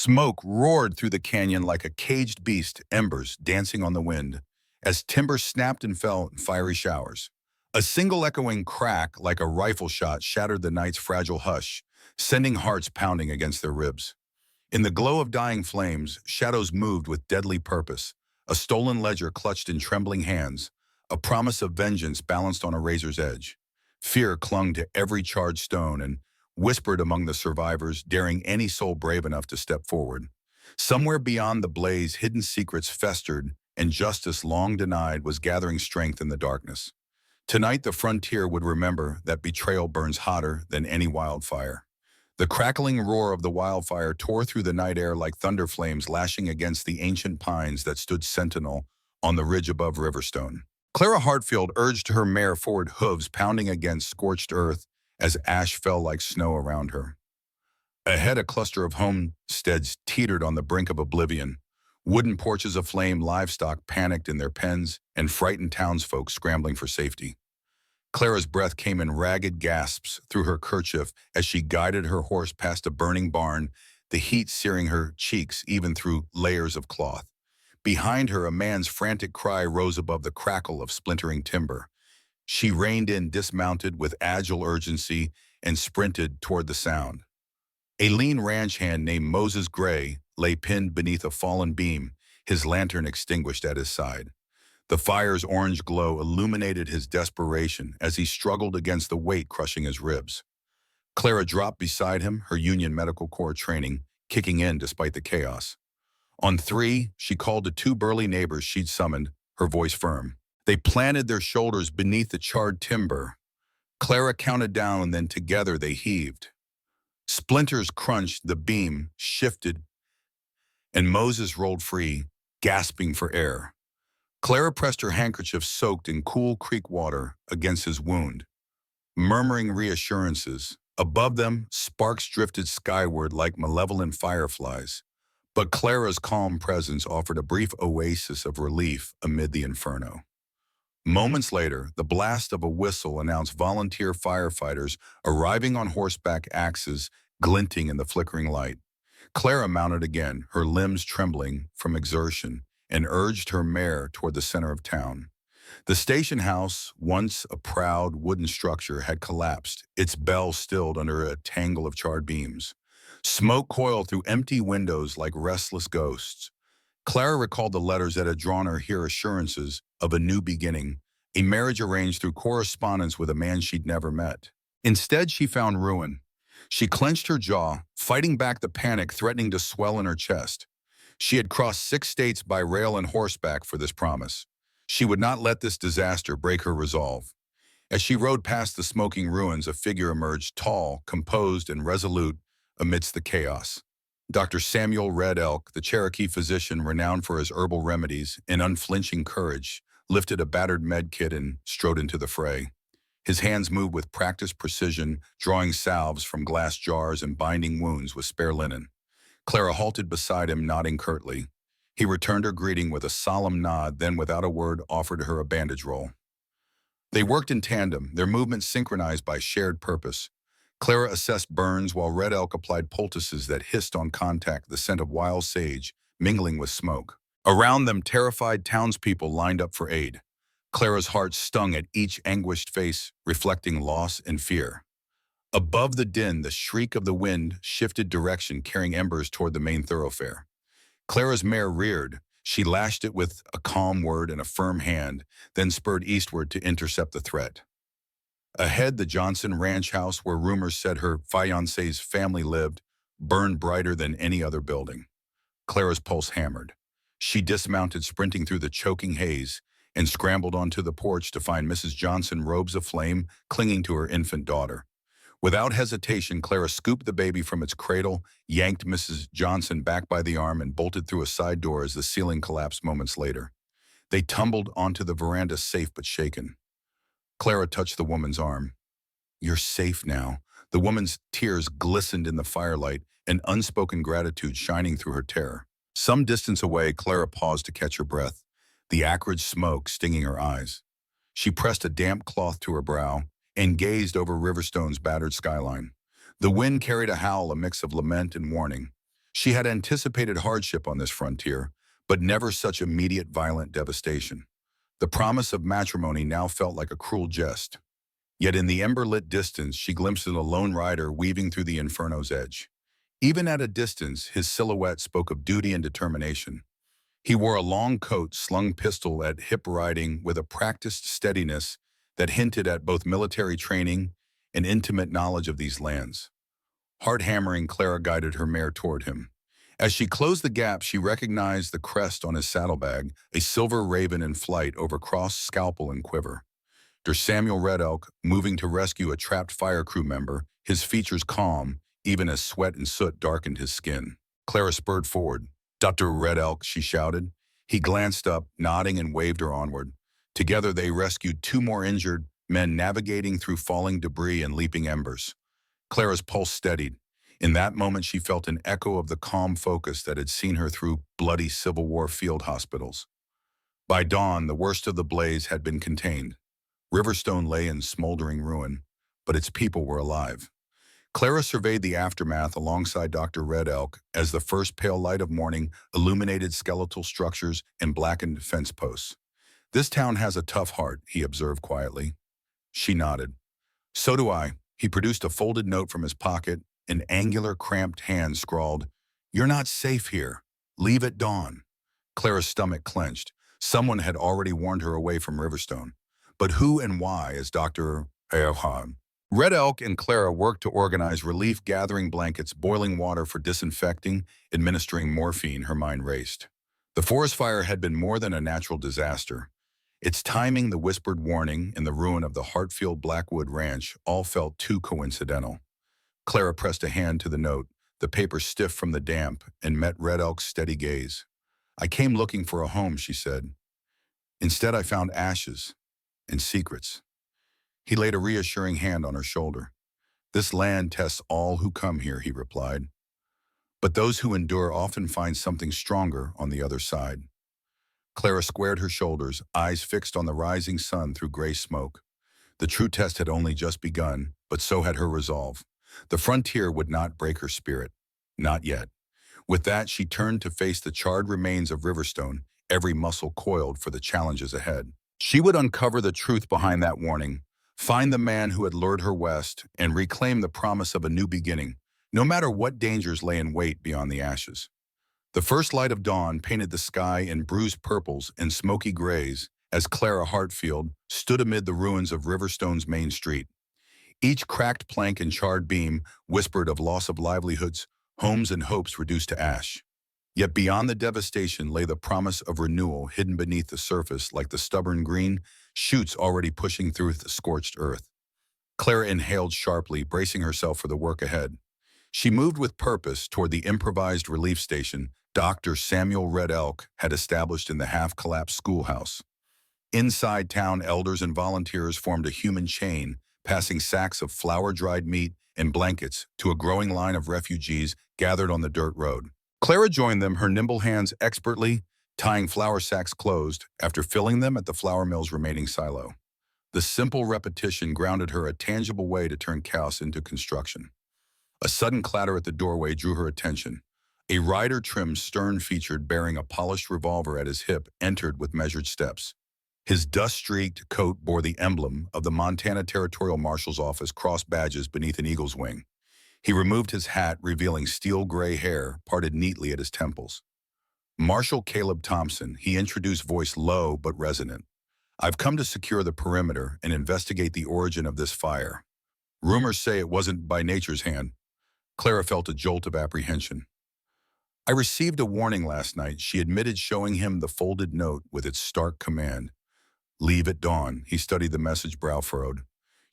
Smoke roared through the canyon like a caged beast, embers dancing on the wind, as timber snapped and fell in fiery showers. A single echoing crack like a rifle shot shattered the night's fragile hush, sending hearts pounding against their ribs. In the glow of dying flames, shadows moved with deadly purpose, a stolen ledger clutched in trembling hands, a promise of vengeance balanced on a razor's edge. Fear clung to every charged stone and whispered among the survivors, daring any soul brave enough to step forward. Somewhere beyond the blaze, hidden secrets festered, and justice long denied was gathering strength in the darkness. Tonight, the frontier would remember that betrayal burns hotter than any wildfire. The crackling roar of the wildfire tore through the night air like thunder flames lashing against the ancient pines that stood sentinel on the ridge above Riverstone. Clara Hartfield urged her mare forward, hooves pounding against scorched earth as ash fell like snow around her. Ahead, a cluster of homesteads teetered on the brink of oblivion. Wooden porches aflame, livestock panicked in their pens, and frightened townsfolk scrambling for safety. Clara's breath came in ragged gasps through her kerchief as she guided her horse past a burning barn, the heat searing her cheeks even through layers of cloth. Behind her, a man's frantic cry rose above the crackle of splintering timber. She reined in, dismounted with agile urgency, and sprinted toward the sound. A lean ranch hand named Moses Gray lay pinned beneath a fallen beam, his lantern extinguished at his side. The fire's orange glow illuminated his desperation as he struggled against the weight crushing his ribs. Clara dropped beside him, her Union Medical Corps training kicking in despite the chaos. On three, she called to two burly neighbors she'd summoned, her voice firm. They planted their shoulders beneath the charred timber. Clara counted down, and then together they heaved. Splinters crunched, the beam shifted, and Moses rolled free, gasping for air. Clara pressed her handkerchief soaked in cool creek water against his wound, murmuring reassurances. Above them, sparks drifted skyward like malevolent fireflies. But Clara's calm presence offered a brief oasis of relief amid the inferno. Moments later, the blast of a whistle announced volunteer firefighters arriving on horseback, axes glinting in the flickering light. Clara mounted again, her limbs trembling from exertion, and urged her mare toward the center of town. The station house, once a proud wooden structure, had collapsed, its bells stilled under a tangle of charred beams. Smoke coiled through empty windows like restless ghosts. Clara recalled the letters that had drawn her here, assurances of a new beginning, a marriage arranged through correspondence with a man she'd never met. Instead, she found ruin. She clenched her jaw, fighting back the panic threatening to swell in her chest. She had crossed 6 states by rail and horseback for this promise. She would not let this disaster break her resolve. As she rode past the smoking ruins, a figure emerged, tall, composed, and resolute amidst the chaos. Dr. Samuel Red Elk, the Cherokee physician renowned for his herbal remedies and unflinching courage, lifted a battered med kit and strode into the fray. His hands moved with practiced precision, drawing salves from glass jars and binding wounds with spare linen. Clara halted beside him, nodding curtly. He returned her greeting with a solemn nod, then without a word offered her a bandage roll. They worked in tandem, their movements synchronized by shared purpose. Clara assessed burns while Red Elk applied poultices that hissed on contact, the scent of wild sage mingling with smoke. Around them, terrified townspeople lined up for aid. Clara's heart stung at each anguished face, reflecting loss and fear. Above the din, the shriek of the wind shifted direction, carrying embers toward the main thoroughfare. Clara's mare reared. She lashed it with a calm word and a firm hand, then spurred eastward to intercept the threat. Ahead, the Johnson ranch house, where rumors said her fiancé's family lived, burned brighter than any other building. Clara's pulse hammered. She dismounted, sprinting through the choking haze, and scrambled onto the porch to find Mrs. Johnson, robes aflame, clinging to her infant daughter. Without hesitation, Clara scooped the baby from its cradle, yanked Mrs. Johnson back by the arm, and bolted through a side door as the ceiling collapsed moments later. They tumbled onto the veranda, safe but shaken. Clara touched the woman's arm. "You're safe now." The woman's tears glistened in the firelight, an unspoken gratitude shining through her terror. Some distance away, Clara paused to catch her breath, the acrid smoke stinging her eyes. She pressed a damp cloth to her brow and gazed over Riverstone's battered skyline. The wind carried a howl, a mix of lament and warning. She had anticipated hardship on this frontier, but never such immediate violent devastation. The promise of matrimony now felt like a cruel jest. Yet in the ember-lit distance, she glimpsed a lone rider weaving through the inferno's edge. Even at a distance, his silhouette spoke of duty and determination. He wore a long coat, slung pistol at hip, riding with a practiced steadiness that hinted at both military training and intimate knowledge of these lands. Hard-hammering, Clara guided her mare toward him. As she closed the gap, she recognized the crest on his saddlebag, a silver raven in flight over cross, scalpel, and quiver. Der Samuel Red Elk, moving to rescue a trapped fire crew member, his features calm, even as sweat and soot darkened his skin. Clara spurred forward. "Dr. Red Elk," she shouted. He glanced up, nodding, and waved her onward. Together they rescued two more injured men navigating through falling debris and leaping embers. Clara's pulse steadied. In that moment she felt an echo of the calm focus that had seen her through bloody Civil War field hospitals. By dawn, the worst of the blaze had been contained. Riverstone lay in smoldering ruin, but its people were alive. Clara surveyed the aftermath alongside Dr. Red Elk as the first pale light of morning illuminated skeletal structures and blackened fence posts. "This town has a tough heart," he observed quietly. She nodded. "So do I." He produced a folded note from his pocket. An angular, cramped hand scrawled, "You're not safe here. Leave at dawn." Clara's stomach clenched. Someone had already warned her away from Riverstone. But who and why, as Dr. Red Elk and Clara worked to organize relief, gathering blankets, boiling water for disinfecting, administering morphine, her mind raced. The forest fire had been more than a natural disaster. Its timing, the whispered warning, and the ruin of the Hartfield Blackwood Ranch all felt too coincidental. Clara pressed a hand to the note, the paper stiff from the damp, and met Red Elk's steady gaze. "I came looking for a home," she said. "Instead, I found ashes and secrets." He laid a reassuring hand on her shoulder. "This land tests all who come here," he replied. "But those who endure often find something stronger on the other side." Clara squared her shoulders, eyes fixed on the rising sun through gray smoke. The true test had only just begun, but so had her resolve. The frontier would not break her spirit. Not yet. With that, she turned to face the charred remains of Riverstone, every muscle coiled for the challenges ahead. She would uncover the truth behind that warning, find the man who had lured her west, and reclaim the promise of a new beginning, no matter what dangers lay in wait beyond the ashes. The first light of dawn painted the sky in bruised purples and smoky grays as Clara Hartfield stood amid the ruins of Riverstone's main street. Each cracked plank and charred beam whispered of loss of livelihoods, homes and hopes reduced to ash. Yet beyond the devastation lay the promise of renewal hidden beneath the surface like the stubborn green shoots already pushing through the scorched earth. Clara inhaled sharply, bracing herself for the work ahead. She moved with purpose toward the improvised relief station Dr. Samuel Red Elk had established in the half-collapsed schoolhouse. Inside town, elders and volunteers formed a human chain, passing sacks of flour-dried meat and blankets to a growing line of refugees gathered on the dirt road. Clara joined them, her nimble hands expertly tying flour sacks closed after filling them at the flour mill's remaining silo. The simple repetition grounded her a tangible way to turn chaos into construction. A sudden clatter at the doorway drew her attention. A rider trimmed stern-featured bearing a polished revolver at his hip entered with measured steps. His dust-streaked coat bore the emblem of the Montana Territorial Marshal's Office cross badges beneath an eagle's wing. He removed his hat, revealing steel-gray hair parted neatly at his temples. "Marshal Caleb Thompson," he introduced, voice low but resonant. "I've come to secure the perimeter and investigate the origin of this fire. Rumors say it wasn't by nature's hand." Clara felt a jolt of apprehension. "I received a warning last night," she admitted, showing him the folded note with its stark command. "Leave at dawn." He studied the message, brow furrowed.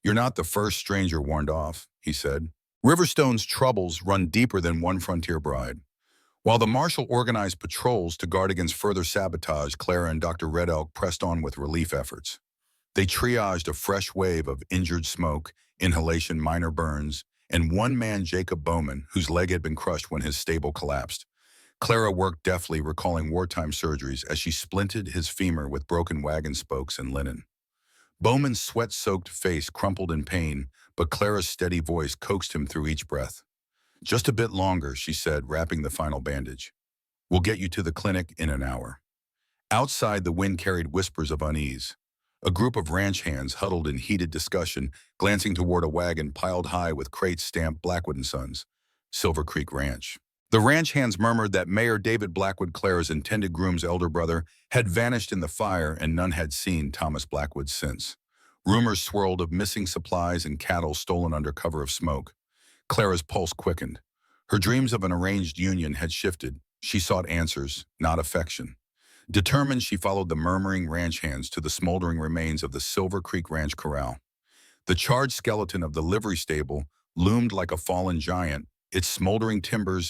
"You're not the first stranger warned off," he said. "Riverstone's troubles run deeper than one frontier bride." While the marshal organized patrols to guard against further sabotage, Clara and Dr. Red Elk pressed on with relief efforts. They triaged a fresh wave of injured smoke, inhalation, minor burns, and one man, Jacob Bowman, whose leg had been crushed when his stable collapsed. Clara worked deftly, recalling wartime surgeries as she splinted his femur with broken wagon spokes and linen. Bowman's sweat-soaked face crumpled in pain, but Clara's steady voice coaxed him through each breath. Just a bit longer, she said, wrapping the final bandage. We'll get you to the clinic in an hour. Outside, the wind carried whispers of unease. A group of ranch hands huddled in heated discussion, glancing toward a wagon piled high with crates stamped Blackwood and Sons, Silver Creek Ranch. The ranch hands murmured that Mayor David Blackwood, Clara's intended groom's elder brother, had vanished in the fire and none had seen Thomas Blackwood since. Rumors swirled of missing supplies and cattle stolen under cover of smoke. Clara's pulse quickened. Her dreams of an arranged union had shifted. She sought answers, not affection. Determined, she followed the murmuring ranch hands to the smoldering remains of the Silver Creek Ranch corral. The charred skeleton of the livery stable loomed like a fallen giant, its smoldering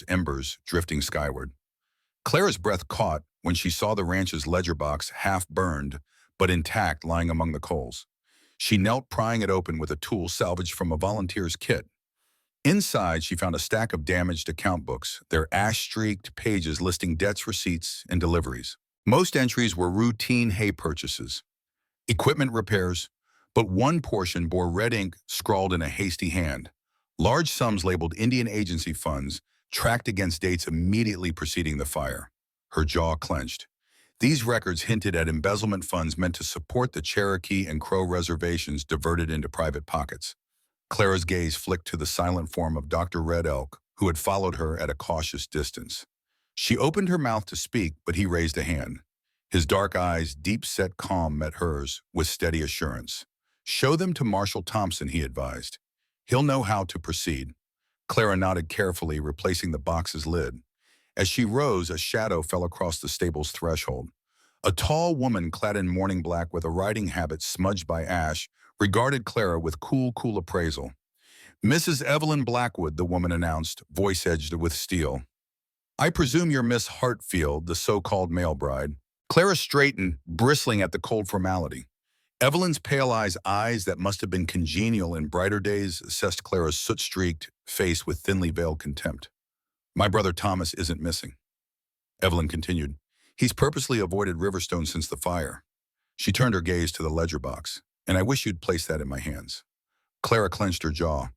embers drifting skyward. Clara's breath caught when she saw the ranch's ledger box half-burned, but intact, lying among the coals. She knelt, prying it open with a tool salvaged from a volunteer's kit. Inside, she found a stack of damaged account books, their ash-streaked pages listing debts, receipts, and deliveries. Most entries were routine hay purchases, equipment repairs, but one portion bore red ink scrawled in a hasty hand. Large sums labeled Indian Agency funds tracked against dates immediately preceding the fire. Her jaw clenched. These records hinted at embezzlement funds meant to support the Cherokee and Crow reservations diverted into private pockets. Clara's gaze flicked to the silent form of Dr. Red Elk, who had followed her at a cautious distance. She opened her mouth to speak, but he raised a hand. His dark eyes, deep-set calm, met hers with steady assurance. "Show them to Marshal Thompson," he advised. "He'll know how to proceed." Clara nodded carefully, replacing the box's lid. As she rose, a shadow fell across the stable's threshold. A tall woman clad in mourning black with a riding habit smudged by ash regarded Clara with cool appraisal. "Mrs. Evelyn Blackwood," the woman announced, voice edged with steel. "I presume you're Miss Hartfield, the so-called male bride." Clara straightened, bristling at the cold formality. Evelyn's pale eyes that must have been congenial in brighter days assessed Clara's soot-streaked face with thinly veiled contempt. "My brother Thomas isn't missing," Evelyn continued. "He's purposely avoided Riverstone since the fire." She turned her gaze to the ledger box. "And I wish you'd place that in my hands." Clara clenched her jaw.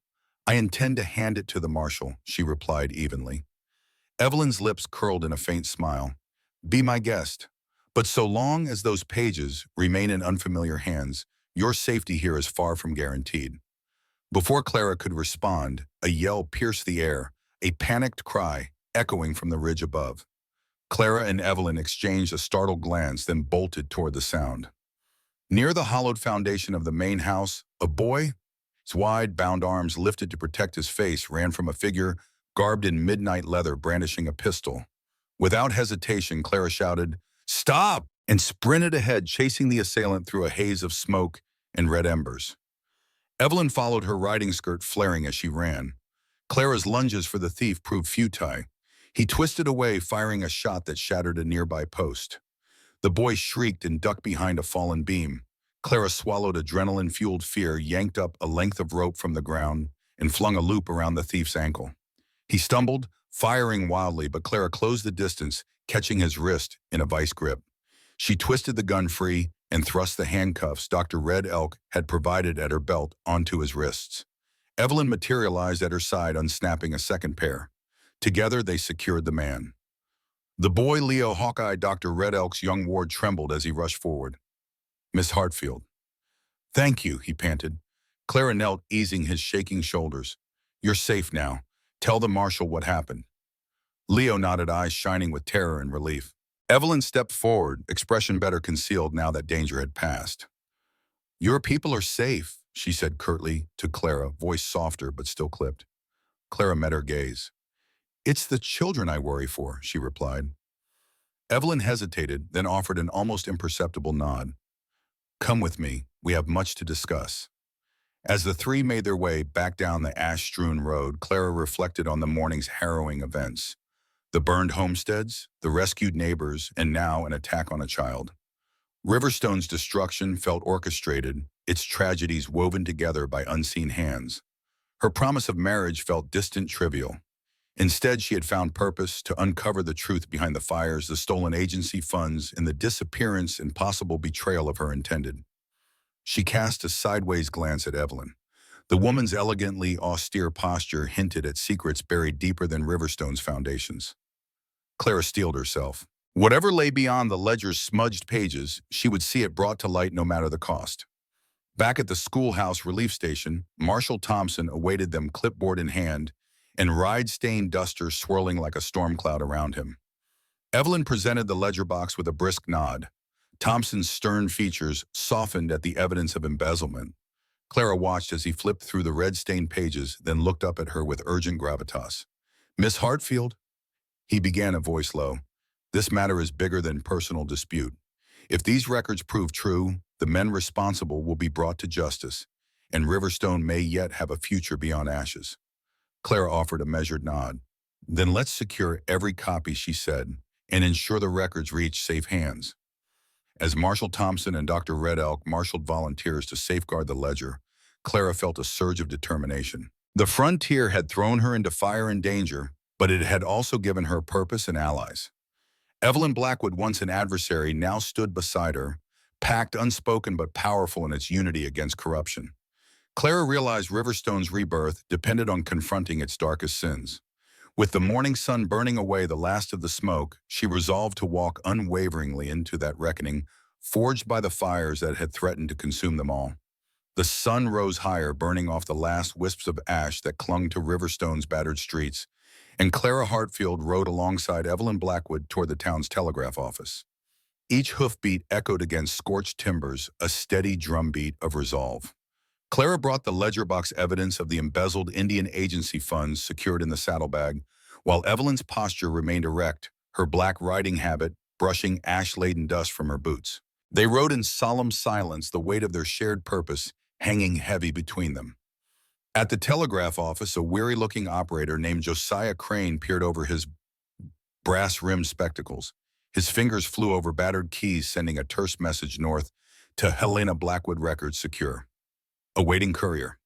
"I intend to hand it to the marshal," she replied evenly. Evelyn's lips curled in a faint smile. "Be my guest. But so long as those pages remain in unfamiliar hands, your safety here is far from guaranteed." Before Clara could respond, a yell pierced the air, a panicked cry echoing from the ridge above. Clara and Evelyn exchanged a startled glance, then bolted toward the sound. Near the hollowed foundation of the main house, a boy, his wide, bound arms lifted to protect his face, ran from a figure garbed in midnight leather, brandishing a pistol. Without hesitation, Clara shouted, "Stop!" and sprinted ahead, chasing the assailant through a haze of smoke and red embers. Evelyn followed, her riding skirt flaring as she ran. Clara's lunges for the thief proved futile. He twisted away, firing a shot that shattered a nearby post. The boy shrieked and ducked behind a fallen beam. Clara swallowed adrenaline-fueled fear, yanked up a length of rope from the ground, and flung a loop around the thief's ankle. He stumbled, firing wildly, but Clara closed the distance, catching his wrist in a vice grip. She twisted the gun free and thrust the handcuffs Dr. Red Elk had provided at her belt onto his wrists. Evelyn materialized at her side, unsnapping a second pair. Together, they secured the man. The boy, Leo Hawkeye, Dr. Red Elk's young ward, trembled as he rushed forward. "Miss Hartfield." "Thank you," he panted. Clara knelt, easing his shaking shoulders. "You're safe now. Tell the marshal what happened." Leo nodded, eyes shining with terror and relief. Evelyn stepped forward, expression better concealed now that danger had passed. "Your people are safe," she said curtly to Clara, voice softer but still clipped. Clara met her gaze. "It's the children I worry for," she replied. Evelyn hesitated, then offered an almost imperceptible nod. "Come with me. We have much to discuss." As the three made their way back down the ash-strewn road, Clara reflected on the morning's harrowing events. The burned homesteads, the rescued neighbors, and now an attack on a child. Riverstone's destruction felt orchestrated, its tragedies woven together by unseen hands. Her promise of marriage felt distant, trivial. Instead, she had found purpose to uncover the truth behind the fires, the stolen agency funds, and the disappearance and possible betrayal of her intended. She cast a sideways glance at Evelyn. The woman's elegantly austere posture hinted at secrets buried deeper than Riverstone's foundations. Clara steeled herself. Whatever lay beyond the ledger's smudged pages, she would see it brought to light no matter the cost. Back at the schoolhouse relief station, Marshal Thompson awaited them clipboard in hand and ride-stained duster swirling like a storm cloud around him. Evelyn presented the ledger box with a brisk nod. Thompson's stern features softened at the evidence of embezzlement. Clara watched as he flipped through the red-stained pages, then looked up at her with urgent gravitas. "Miss Hartfield?" He began, a voice low. "This matter is bigger than personal dispute. If these records prove true, the men responsible will be brought to justice, and Riverstone may yet have a future beyond ashes." Clara offered a measured nod. "Then let's secure every copy," she said, "and ensure the records reach safe hands." As Marshal Thompson and Dr. Red Elk marshaled volunteers to safeguard the ledger, Clara felt a surge of determination. The frontier had thrown her into fire and danger, but it had also given her purpose and allies. Evelyn Blackwood, once an adversary, now stood beside her, packed, unspoken but powerful in its unity against corruption. Clara realized Riverstone's rebirth depended on confronting its darkest sins. With the morning sun burning away the last of the smoke, she resolved to walk unwaveringly into that reckoning, forged by the fires that had threatened to consume them all. The sun rose higher, burning off the last wisps of ash that clung to Riverstone's battered streets, and Clara Hartfield rode alongside Evelyn Blackwood toward the town's telegraph office. Each hoofbeat echoed against scorched timbers, a steady drumbeat of resolve. Clara brought the ledger box evidence of the embezzled Indian agency funds secured in the saddlebag, while Evelyn's posture remained erect, her black riding habit brushing ash-laden dust from her boots. They rode in solemn silence, the weight of their shared purpose hanging heavy between them. At the telegraph office, a weary-looking operator named Josiah Crane peered over his brass-rimmed spectacles. His fingers flew over battered keys, sending a terse message north to Helena Blackwood Records secure. Awaiting courier.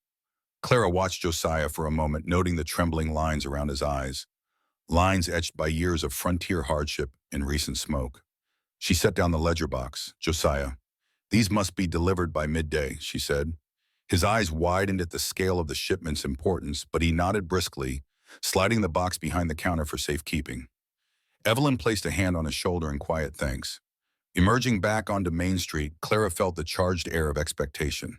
Clara watched Josiah for a moment, noting the trembling lines around his eyes, lines etched by years of frontier hardship and recent smoke. She set down the ledger box. "Josiah, these must be delivered by midday," she said. His eyes widened at the scale of the shipment's importance, but he nodded briskly, sliding the box behind the counter for safekeeping. Evelyn placed a hand on his shoulder in quiet thanks. Emerging back onto Main Street, Clara felt the charged air of expectation.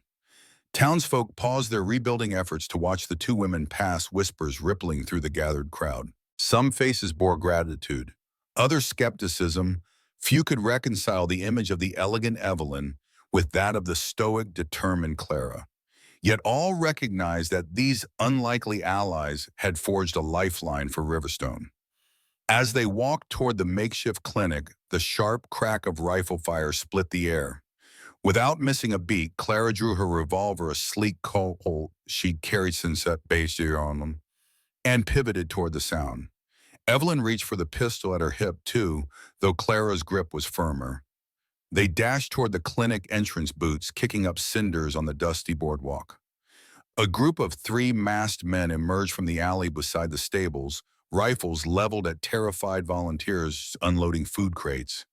Townsfolk paused their rebuilding efforts to watch the two women pass, whispers rippling through the gathered crowd. Some faces bore gratitude, others skepticism. Few could reconcile the image of the elegant Evelyn with that of the stoic, determined Clara. Yet all recognized that these unlikely allies had forged a lifeline for Riverstone. As they walked toward the makeshift clinic, the sharp crack of rifle fire split the air. Without missing a beat, Clara drew her revolver, a sleek Colt she'd carried since that base year on them, and pivoted toward the sound. Evelyn reached for the pistol at her hip too, though Clara's grip was firmer. They dashed toward the clinic entrance booths, kicking up cinders on the dusty boardwalk. A group of 3 masked men emerged from the alley beside the stables, rifles leveled at terrified volunteers unloading food crates.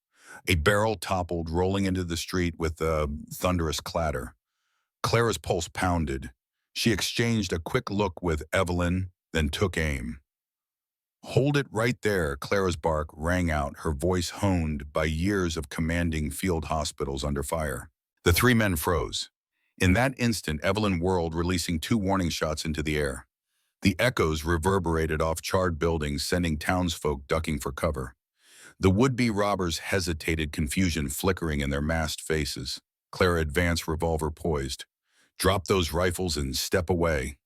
A barrel toppled, rolling into the street with a thunderous clatter. Clara's pulse pounded. She exchanged a quick look with Evelyn, then took aim. "Hold it right there," Clara's bark rang out, her voice honed by years of commanding field hospitals under fire. The 3 men froze. In that instant, Evelyn whirled, releasing 2 warning shots into the air. The echoes reverberated off charred buildings, sending townsfolk ducking for cover. The would-be robbers hesitated, confusion flickering in their masked faces. Clara advanced, revolver poised. "Drop those rifles and step away."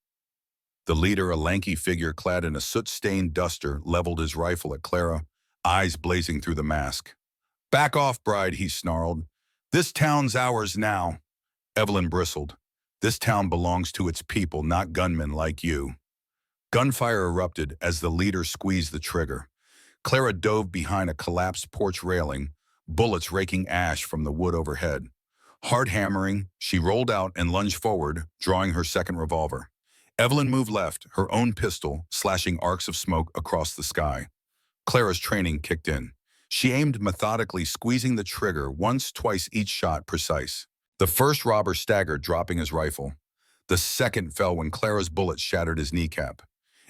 The leader, a lanky figure clad in a soot-stained duster, leveled his rifle at Clara, eyes blazing through the mask. "Back off, bride," he snarled. "This town's ours now." Evelyn bristled. "This town belongs to its people, not gunmen like you." Gunfire erupted as the leader squeezed the trigger. Clara dove behind a collapsed porch railing, bullets raking ash from the wood overhead. Hard hammering, she rolled out and lunged forward, drawing her second revolver. Evelyn moved left, her own pistol slashing arcs of smoke across the sky. Clara's training kicked in. She aimed methodically, squeezing the trigger once, twice, each shot precise. The first robber staggered, dropping his rifle. The second fell when Clara's bullet shattered his kneecap.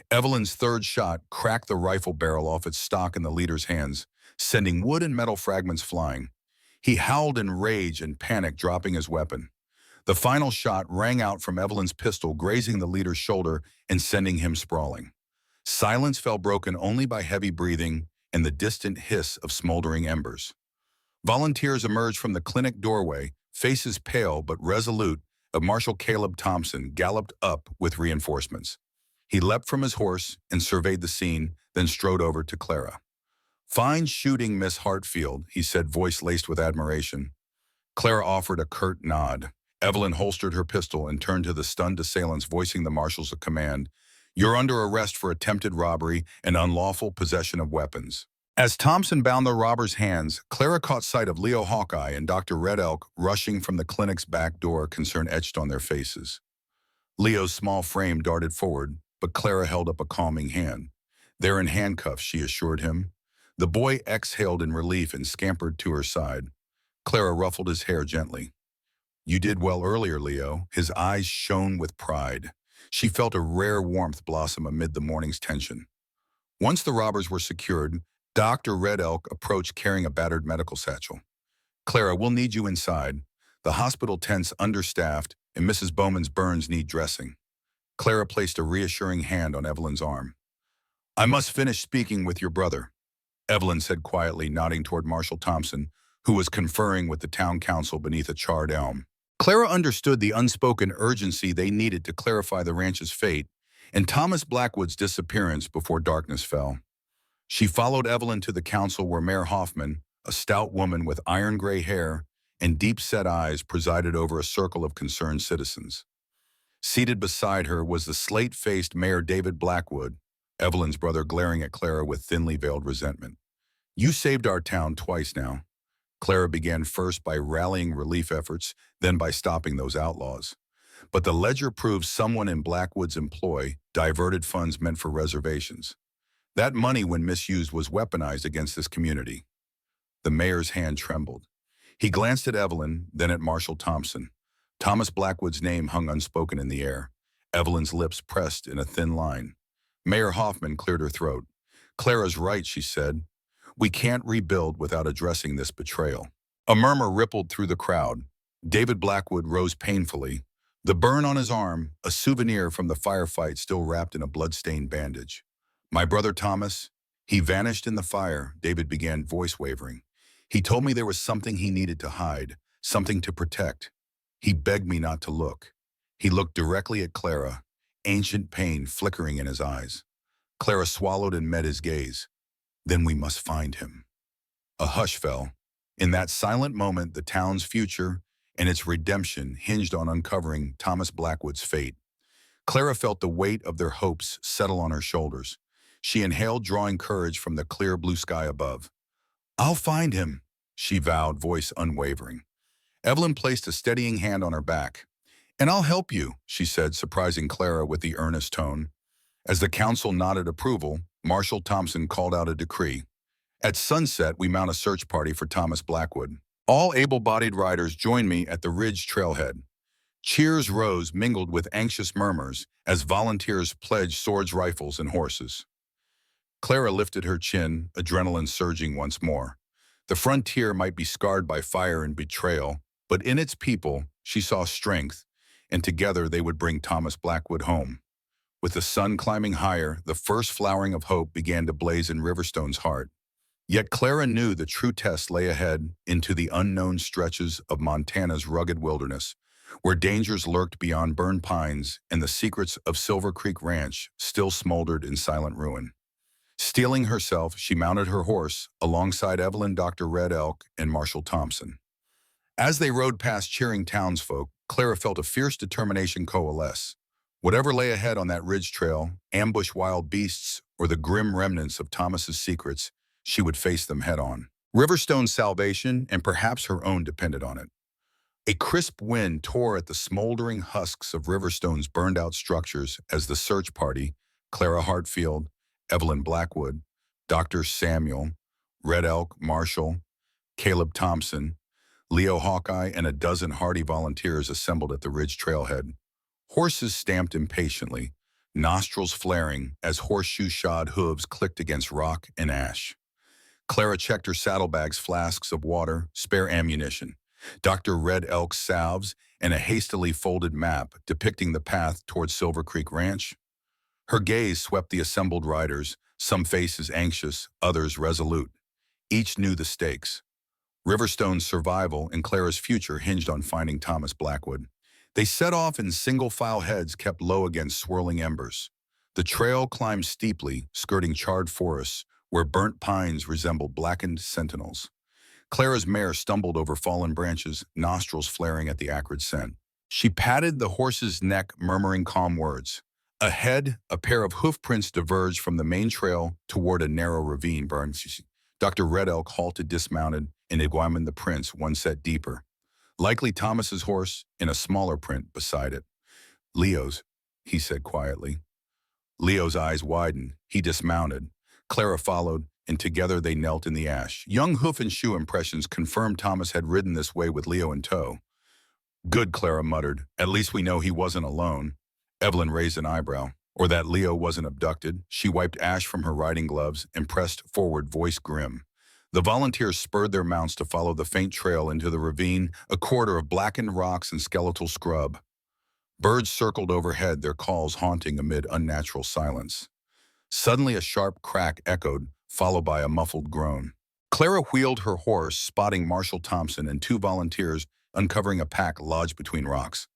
Evelyn's third shot cracked the rifle barrel off its stock in the leader's hands, sending wood and metal fragments flying. He howled in rage and panic, dropping his weapon. The final shot rang out from Evelyn's pistol, grazing the leader's shoulder and sending him sprawling. Silence fell, broken only by heavy breathing and the distant hiss of smoldering embers. Volunteers emerged from the clinic doorway, faces pale but resolute. Marshal Caleb Thompson galloped up with reinforcements. He leapt from his horse and surveyed the scene, then strode over to Clara. "Fine shooting, Miss Hartfield," he said, voice laced with admiration. Clara offered a curt nod. Evelyn holstered her pistol and turned to the stunned assailants, voicing the marshal's command. "You're under arrest for attempted robbery and unlawful possession of weapons." As Thompson bound the robber's hands, Clara caught sight of Leo Hawkeye and Dr. Red Elk rushing from the clinic's back door, concern etched on their faces. Leo's small frame darted forward, but Clara held up a calming hand. "They're in handcuffs," she assured him. The boy exhaled in relief and scampered to her side. Clara ruffled his hair gently. "You did well earlier, Leo." His eyes shone with pride. She felt a rare warmth blossom amid the morning's tension. Once the robbers were secured, Dr. Red Elk approached carrying a battered medical satchel. "Clara, we'll need you inside. The hospital tent's understaffed, and Mrs. Bowman's burns need dressing." Clara placed a reassuring hand on Evelyn's arm. "I must finish speaking with your brother," Evelyn said quietly, nodding toward Marshal Thompson, who was conferring with the town council beneath a charred elm. Clara understood the unspoken urgency they needed to clarify the ranch's fate and Thomas Blackwood's disappearance before darkness fell. She followed Evelyn to the council, where Mayor Hoffman, a stout woman with iron-gray hair and deep-set eyes, presided over a circle of concerned citizens. Seated beside her was the slate-faced Mayor David Blackwood, Evelyn's brother, glaring at Clara with thinly veiled resentment. "You saved our town twice now." Clara began first by rallying relief efforts, then by stopping those outlaws. But the ledger proved someone in Blackwood's employ diverted funds meant for reservations. That money, when misused, was weaponized against this community. The mayor's hand trembled. He glanced at Evelyn, then at Marshal Thompson. Thomas Blackwood's name hung unspoken in the air. Evelyn's lips pressed in a thin line. Mayor Hoffman cleared her throat. "Clara's right," she said. "We can't rebuild without addressing this betrayal." A murmur rippled through the crowd. David Blackwood rose painfully. The burn on his arm, a souvenir from the firefight, still wrapped in a blood-stained bandage. "My brother Thomas, he vanished in the fire," David began, voice wavering. "He told me there was something he needed to hide, something to protect. He begged me not to look." He looked directly at Clara, ancient pain flickering in his eyes. Clara swallowed and met his gaze. "Then we must find him." A hush fell. In that silent moment, the town's future and its redemption hinged on uncovering Thomas Blackwood's fate. Clara felt the weight of their hopes settle on her shoulders. She inhaled, drawing courage from the clear blue sky above. "I'll find him," she vowed, voice unwavering. Evelyn placed a steadying hand on her back. "And I'll help you," she said, surprising Clara with the earnest tone. As the council nodded approval, Marshal Thompson called out a decree. "At sunset, we mount a search party for Thomas Blackwood. All able-bodied riders join me at the Ridge trailhead." Cheers rose, mingled with anxious murmurs, as volunteers pledged swords, rifles, and horses. Clara lifted her chin, adrenaline surging once more. The frontier might be scarred by fire and betrayal, but in its people, she saw strength, and together they would bring Thomas Blackwood home. With the sun climbing higher, the first flowering of hope began to blaze in Riverstone's heart. Yet Clara knew the true test lay ahead, into the unknown stretches of Montana's rugged wilderness, where dangers lurked beyond burned pines and the secrets of Silver Creek Ranch still smoldered in silent ruin. Steeling herself, she mounted her horse alongside Evelyn, Dr. Red Elk, and Marshal Thompson. As they rode past cheering townsfolk, Clara felt a fierce determination coalesce. Whatever lay ahead on that ridge trail, ambush wild beasts, or the grim remnants of Thomas's secrets, she would face them head-on. Riverstone's salvation, and perhaps her own, depended on it. A crisp wind tore at the smoldering husks of Riverstone's burned-out structures as the search party, Clara Hartfield, Evelyn Blackwood, Dr. Samuel, Red Elk, Marshall, Caleb Thompson, Leo Hawkeye, and a dozen hardy volunteers assembled at the Ridge trailhead. Horses stamped impatiently, nostrils flaring as horseshoe-shod hooves clicked against rock and ash. Clara checked her saddlebags, flasks of water, spare ammunition, Dr. Red Elk's salves, and a hastily folded map depicting the path towards Silver Creek Ranch. Her gaze swept the assembled riders, some faces anxious, others resolute. Each knew the stakes. Riverstone's survival and Clara's future hinged on finding Thomas Blackwood. They set off in single-file heads kept low against swirling embers. The trail climbed steeply, skirting charred forests where burnt pines resembled blackened sentinels. Clara's mare stumbled over fallen branches, nostrils flaring at the acrid scent. She patted the horse's neck, murmuring calm words. Ahead, a pair of hoofprints diverged from the main trail toward a narrow ravine. Dr. Red Elk halted, dismounted, and examined the prints one set deeper. Likely Thomas's horse, in a smaller print beside it. Leo's, he said quietly. Leo's eyes widened. He dismounted. Clara followed, and together they knelt in the ash. Young hoof and shoe impressions confirmed Thomas had ridden this way with Leo in tow. Good, Clara muttered. At least we know he wasn't alone. Evelyn raised an eyebrow. Or that Leo wasn't abducted. She wiped ash from her riding gloves and pressed forward, voice grim. The volunteers spurred their mounts to follow the faint trail into the ravine, a corridor of blackened rocks and skeletal scrub. Birds circled overhead, their calls haunting amid unnatural silence. Suddenly a sharp crack echoed, followed by a muffled groan. Clara wheeled her horse, spotting Marshal Thompson and two volunteers uncovering a pack lodged between rocks.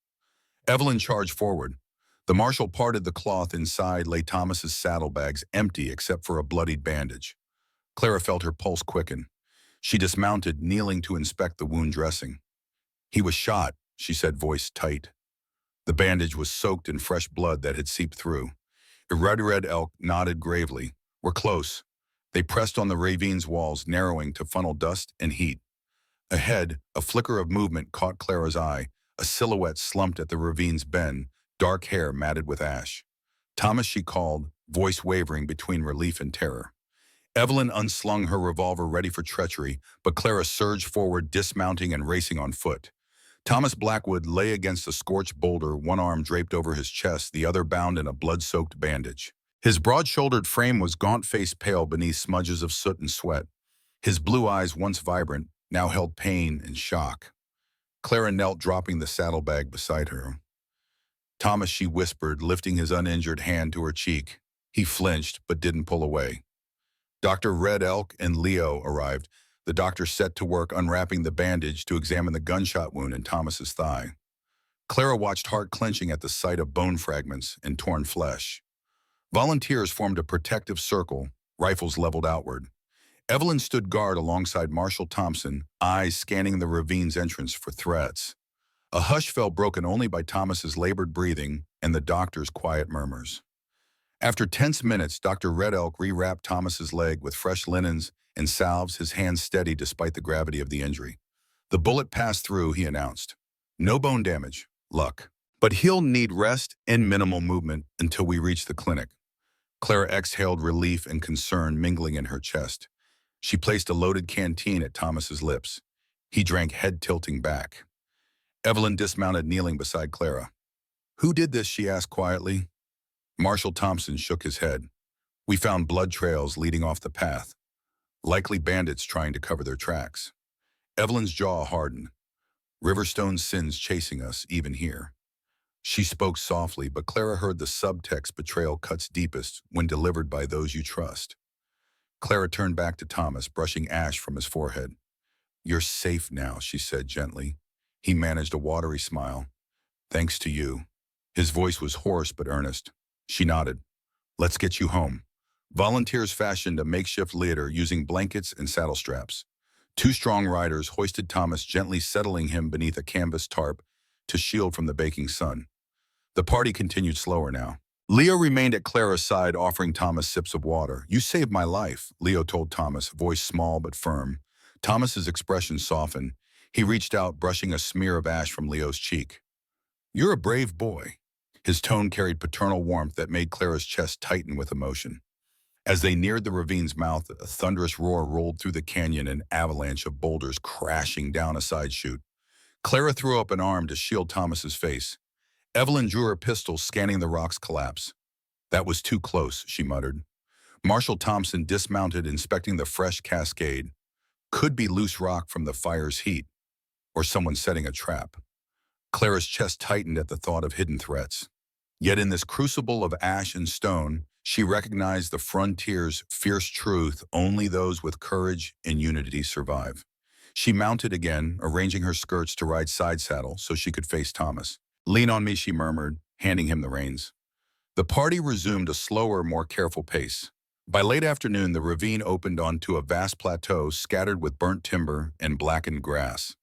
Evelyn charged forward. The marshal parted the cloth. Inside lay Thomas's saddlebags, empty except for a bloodied bandage. Clara felt her pulse quicken. She dismounted, kneeling to inspect the wound dressing. He was shot, she said, voice tight. The bandage was soaked in fresh blood that had seeped through. Red Elk nodded gravely. We're close. They pressed on the ravine's walls, narrowing to funnel dust and heat. Ahead, a flicker of movement caught Clara's eye. A silhouette slumped at the ravine's bend, dark hair matted with ash. Thomas, she called, voice wavering between relief and terror. Evelyn unslung her revolver, ready for treachery, but Clara surged forward, dismounting and racing on foot. Thomas Blackwood lay against a scorched boulder, one arm draped over his chest, the other bound in a blood-soaked bandage. His broad-shouldered frame was gaunt-faced, pale beneath smudges of soot and sweat. His blue eyes, once vibrant, now held pain and shock. Clara knelt, dropping the saddlebag beside her. Thomas, she whispered, lifting his uninjured hand to her cheek. He flinched, but didn't pull away. Dr. Red Elk and Leo arrived. The doctor set to work unwrapping the bandage to examine the gunshot wound in Thomas's thigh. Clara watched, heart clenching at the sight of bone fragments and torn flesh. Volunteers formed a protective circle, rifles leveled outward. Evelyn stood guard alongside Marshal Thompson, eyes scanning the ravine's entrance for threats. A hush fell, broken only by Thomas's labored breathing and the doctor's quiet murmurs. After tense minutes, Dr. Red Elk rewrapped Thomas's leg with fresh linens and salves, his hands steady despite the gravity of the injury. The bullet passed through, he announced. No bone damage. Luck. But he'll need rest and minimal movement until we reach the clinic. Clara exhaled, relief and concern mingling in her chest. She placed a loaded canteen at Thomas's lips. He drank, head tilting back. Evelyn dismounted, kneeling beside Clara. Who did this? She asked quietly. Marshal Thompson shook his head. We found blood trails leading off the path. Likely bandits trying to cover their tracks. Evelyn's jaw hardened. Riverstone's sins chasing us, even here. She spoke softly, but Clara heard the subtext: betrayal cuts deepest when delivered by those you trust. Clara turned back to Thomas, brushing ash from his forehead. You're safe now, she said gently. He managed a watery smile. Thanks to you. His voice was hoarse but earnest. She nodded. Let's get you home. Volunteers fashioned a makeshift litter using blankets and saddle straps. Two strong riders hoisted Thomas, gently settling him beneath a canvas tarp to shield from the baking sun. The party continued slower now. Leo remained at Clara's side, offering Thomas sips of water. You saved my life, Leo told Thomas, voice small but firm. Thomas's expression softened. He reached out, brushing a smear of ash from Leo's cheek. You're a brave boy. His tone carried paternal warmth that made Clara's chest tighten with emotion. As they neared the ravine's mouth, a thunderous roar rolled through the canyon, an avalanche of boulders crashing down a side chute. Clara threw up an arm to shield Thomas's face. Evelyn drew her pistol, scanning the rock's collapse. That was too close, she muttered. Marshal Thompson dismounted, inspecting the fresh cascade. Could be loose rock from the fire's heat, or someone setting a trap. Clara's chest tightened at the thought of hidden threats. Yet in this crucible of ash and stone, she recognized the frontier's fierce truth: only those with courage and unity survive. She mounted again, arranging her skirts to ride side saddle so she could face Thomas. "Lean on me," she murmured, handing him the reins. The party resumed a slower, more careful pace. By late afternoon, the ravine opened onto a vast plateau scattered with burnt timber and blackened grass.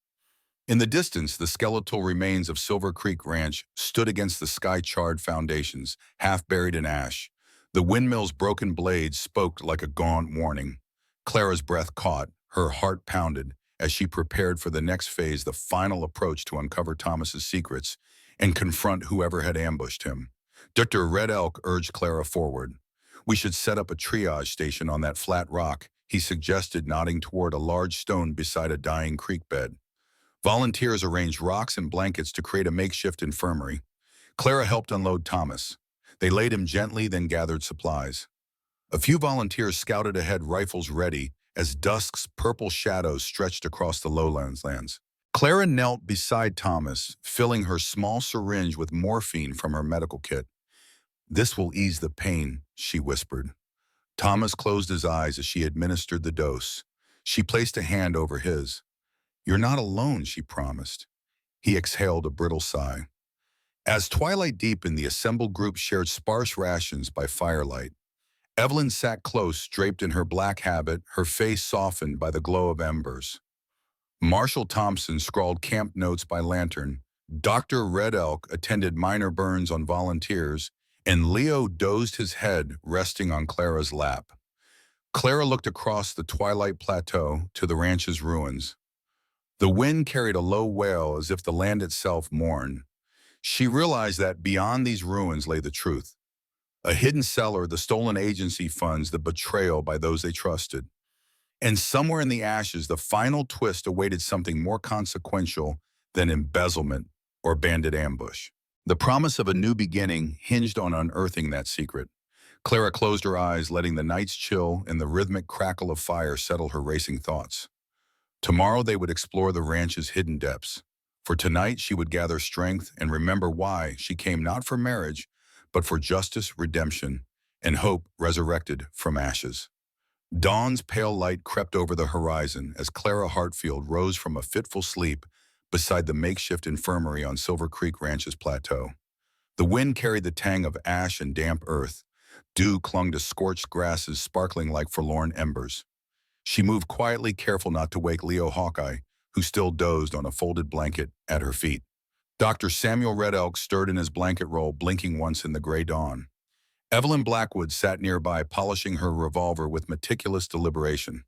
In the distance, the skeletal remains of Silver Creek Ranch stood against the sky-charred foundations, half buried in ash. The windmill's broken blades spoke like a gaunt warning. Clara's breath caught, her heart pounded, as she prepared for the next phase, the final approach to uncover Thomas's secrets and confront whoever had ambushed him. Dr. Red Elk urged Clara forward. "We should set up a triage station on that flat rock," he suggested, nodding toward a large stone beside a dying creek bed. Volunteers arranged rocks and blankets to create a makeshift infirmary. Clara helped unload Thomas. They laid him gently, then gathered supplies. A few volunteers scouted ahead, rifles ready, as dusk's purple shadows stretched across the lowlands. Clara knelt beside Thomas, filling her small syringe with morphine from her medical kit. "This will ease the pain," she whispered. Thomas closed his eyes as she administered the dose. She placed a hand over his. "You're not alone," she promised. He exhaled a brittle sigh. As twilight deepened, the assembled group shared sparse rations by firelight. Evelyn sat close, draped in her black habit, her face softened by the glow of embers. Marshal Thompson scrawled camp notes by lantern. Dr. Red Elk attended minor burns on volunteers, and Leo dozed, his head resting on Clara's lap. Clara looked across the twilight plateau to the ranch's ruins. The wind carried a low wail as if the land itself mourned. She realized that beyond these ruins lay the truth. A hidden cellar, the stolen agency funds, the betrayal by those they trusted. And somewhere in the ashes, the final twist awaited, something more consequential than embezzlement or bandit ambush. The promise of a new beginning hinged on unearthing that secret. Clara closed her eyes, letting the night's chill and the rhythmic crackle of fire settle her racing thoughts. Tomorrow they would explore the ranch's hidden depths. For tonight she would gather strength and remember why she came, not for marriage, but for justice, redemption, and hope resurrected from ashes. Dawn's pale light crept over the horizon as Clara Hartfield rose from a fitful sleep beside the makeshift infirmary on Silver Creek Ranch's plateau. The wind carried the tang of ash and damp earth. Dew clung to scorched grasses, sparkling like forlorn embers. She moved quietly, careful not to wake Leo Hawkeye, who still dozed on a folded blanket at her feet. Dr. Samuel Red Elk stirred in his blanket roll, blinking once in the gray dawn. Evelyn Blackwood sat nearby, polishing her revolver with meticulous deliberation.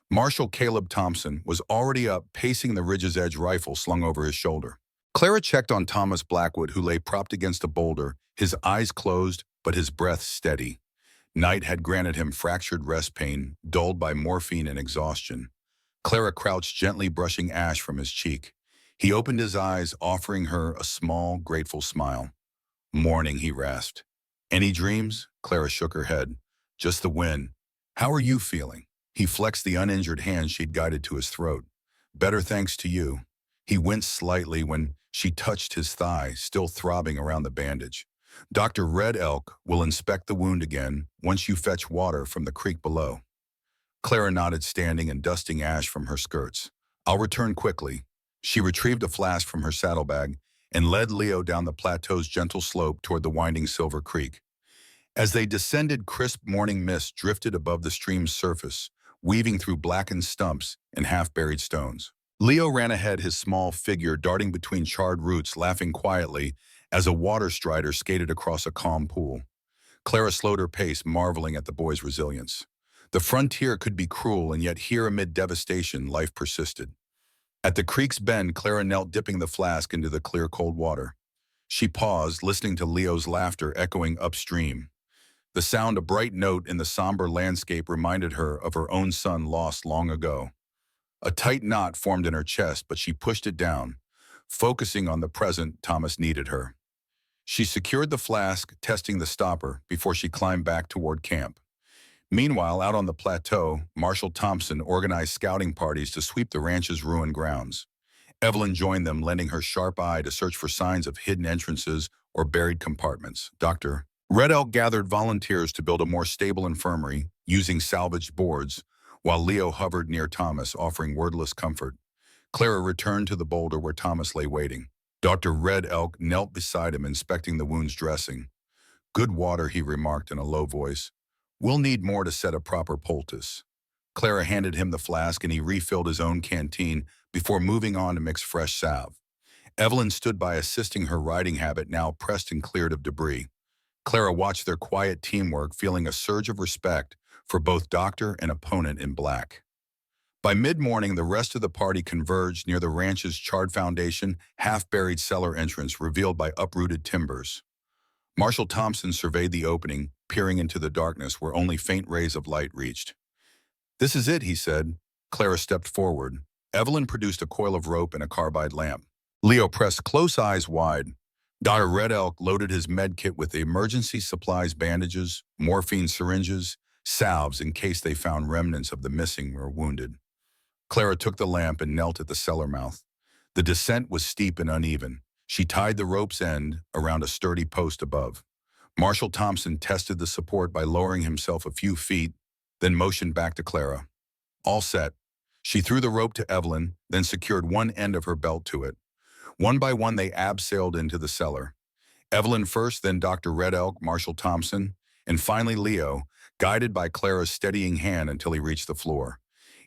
Marshal Caleb Thompson was already up, pacing the ridge's edge, rifle slung over his shoulder. Clara checked on Thomas Blackwood, who lay propped against a boulder, his eyes closed but his breath steady. Night had granted him fractured rest pain, dulled by morphine and exhaustion. Clara crouched, gently brushing ash from his cheek. He opened his eyes, offering her a small, grateful smile. "Morning," he rasped. "Any dreams?" Clara shook her head. "Just the wind. How are you feeling?" He flexed the uninjured hand she'd guided to his throat. "Better, thanks to you." He winced slightly when she touched his thigh, still throbbing around the bandage. "Dr. Red Elk will inspect the wound again once you fetch water from the creek below." Clara nodded, standing and dusting ash from her skirts. "I'll return quickly." She retrieved a flask from her saddlebag and led Leo down the plateau's gentle slope toward the winding Silver Creek. As they descended, crisp morning mist drifted above the stream's surface, weaving through blackened stumps and half-buried stones. Leo ran ahead, his small figure darting between charred roots, laughing quietly as a water strider skated across a calm pool. Clara slowed her pace, marveling at the boy's resilience. The frontier could be cruel, and yet here amid devastation, life persisted. At the creek's bend, Clara knelt, dipping the flask into the clear, cold water. She paused, listening to Leo's laughter echoing upstream. The sound, a bright note in the somber landscape, reminded her of her own son lost long ago. A tight knot formed in her chest, but she pushed it down. Focusing on the present, Thomas needed her. She secured the flask, testing the stopper, before she climbed back toward camp. Meanwhile, out on the plateau, Marshal Thompson organized scouting parties to sweep the ranch's ruined grounds. Evelyn joined them, lending her sharp eye to search for signs of hidden entrances or buried compartments. Dr. Red Elk gathered volunteers to build a more stable infirmary, using salvaged boards, while Leo hovered near Thomas, offering wordless comfort. Clara returned to the boulder where Thomas lay waiting. Dr. Red Elk knelt beside him, inspecting the wound's dressing. "Good water," he remarked in a low voice. "We'll need more to set a proper poultice." Clara handed him the flask and he refilled his own canteen before moving on to mix fresh salve. Evelyn stood by, assisting her riding habit now pressed and cleared of debris. Clara watched their quiet teamwork, feeling a surge of respect for both doctor and opponent in black. By mid-morning, the rest of the party converged near the ranch's charred foundation, half-buried cellar entrance revealed by uprooted timbers. Marshal Thompson surveyed the opening, peering into the darkness where only faint rays of light reached. "This is it," he said. Clara stepped forward. Evelyn produced a coil of rope and a carbide lamp. Leo pressed close, eyes wide. Dr. Red Elk loaded his med kit with emergency supplies, bandages, morphine syringes, salves in case they found remnants of the missing or wounded. Clara took the lamp and knelt at the cellar mouth. The descent was steep and uneven. She tied the rope's end around a sturdy post above. Marshal Thompson tested the support by lowering himself a few feet, then motioned back to Clara. "All set." She threw the rope to Evelyn, then secured one end of her belt to it. One by one, they abseiled into the cellar. Evelyn first, then Dr. Red Elk, Marshal Thompson, and finally Leo, guided by Clara's steadying hand until he reached the floor.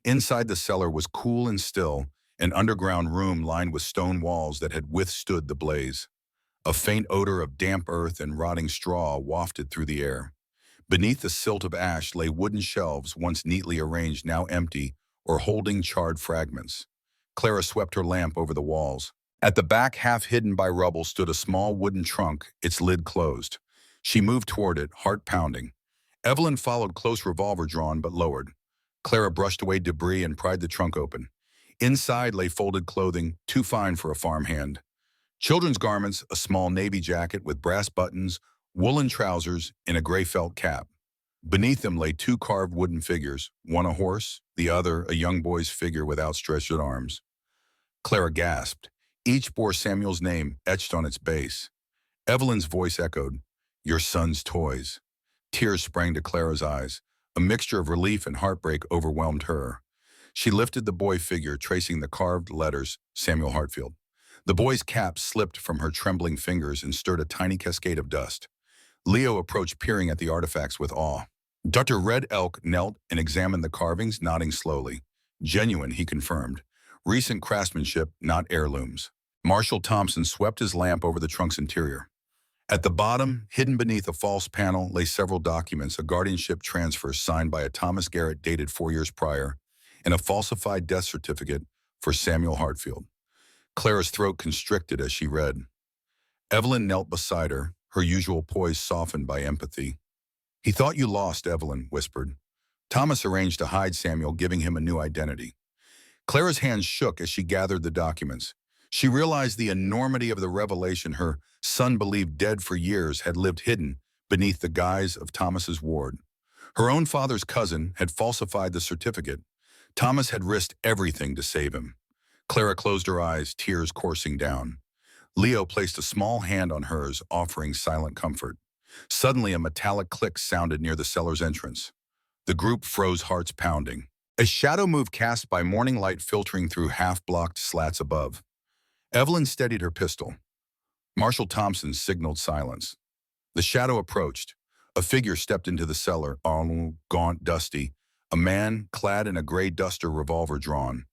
Inside the cellar was cool and still, an underground room lined with stone walls that had withstood the blaze. A faint odor of damp earth and rotting straw wafted through the air. Beneath the silt of ash lay wooden shelves, once neatly arranged, now empty or holding charred fragments. Clara swept her lamp over the walls. At the back, half hidden by rubble, stood a small wooden trunk, its lid closed. She moved toward it, heart pounding. Evelyn followed, close, revolver drawn but lowered. Clara brushed away debris and pried the trunk open. Inside lay folded clothing, too fine for a farmhand. Children's garments, a small navy jacket with brass buttons, woolen trousers, and a gray felt cap. Beneath them lay two carved wooden figures, one a horse, the other a young boy's figure with outstretched arms. Clara gasped. Each bore Samuel's name etched on its base. Evelyn's voice echoed, "Your son's toys." Tears sprang to Clara's eyes. A mixture of relief and heartbreak overwhelmed her. She lifted the boy figure, tracing the carved letters, Samuel Hartfield. The boy's cap slipped from her trembling fingers and stirred a tiny cascade of dust. Leo approached, peering at the artifacts with awe. Dr. Red Elk knelt and examined the carvings, nodding slowly. "Genuine," he confirmed. "Recent craftsmanship, not heirlooms." Marshal Thompson swept his lamp over the trunk's interior. At the bottom, hidden beneath a false panel, lay several documents, a guardianship transfer signed by a Thomas Garrett dated 4 years prior, and a falsified death certificate for Samuel Hartfield. Clara's throat constricted as she read. Evelyn knelt beside her, her usual poise softened by empathy. "He thought you lost," Evelyn whispered. Thomas arranged to hide Samuel, giving him a new identity. Clara's hands shook as she gathered the documents. She realized the enormity of the revelation. Her son, believed dead for years, had lived hidden beneath the guise of Thomas's ward. Her own father's cousin had falsified the certificate. Thomas had risked everything to save him. Clara closed her eyes, tears coursing down. Leo placed a small hand on hers, offering silent comfort. Suddenly, a metallic click sounded near the cellar's entrance. The group froze, hearts pounding. A shadow moved, cast by morning light filtering through half-blocked slats above. Evelyn steadied her pistol. Marshal Thompson signaled silence. The shadow approached. A figure stepped into the cellar, all gaunt, dusty. A man clad in a gray duster, revolver drawn.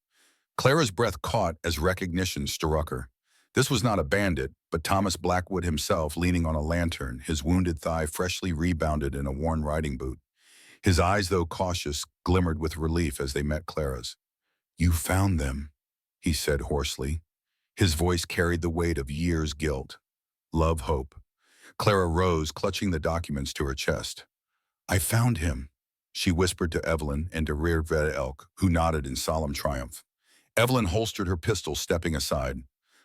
Clara's breath caught as recognition struck her. This was not a bandit, but Thomas Blackwood himself, leaning on a lantern, his wounded thigh freshly rebounded in a worn riding boot. His eyes, though cautious, glimmered with relief as they met Clara's. "You found them," he said hoarsely. His voice carried the weight of years' guilt. "Love, hope." Clara rose, clutching the documents to her chest. "I found him," she whispered to Evelyn and to Red Elk, who nodded in solemn triumph. Evelyn holstered her pistol, stepping aside.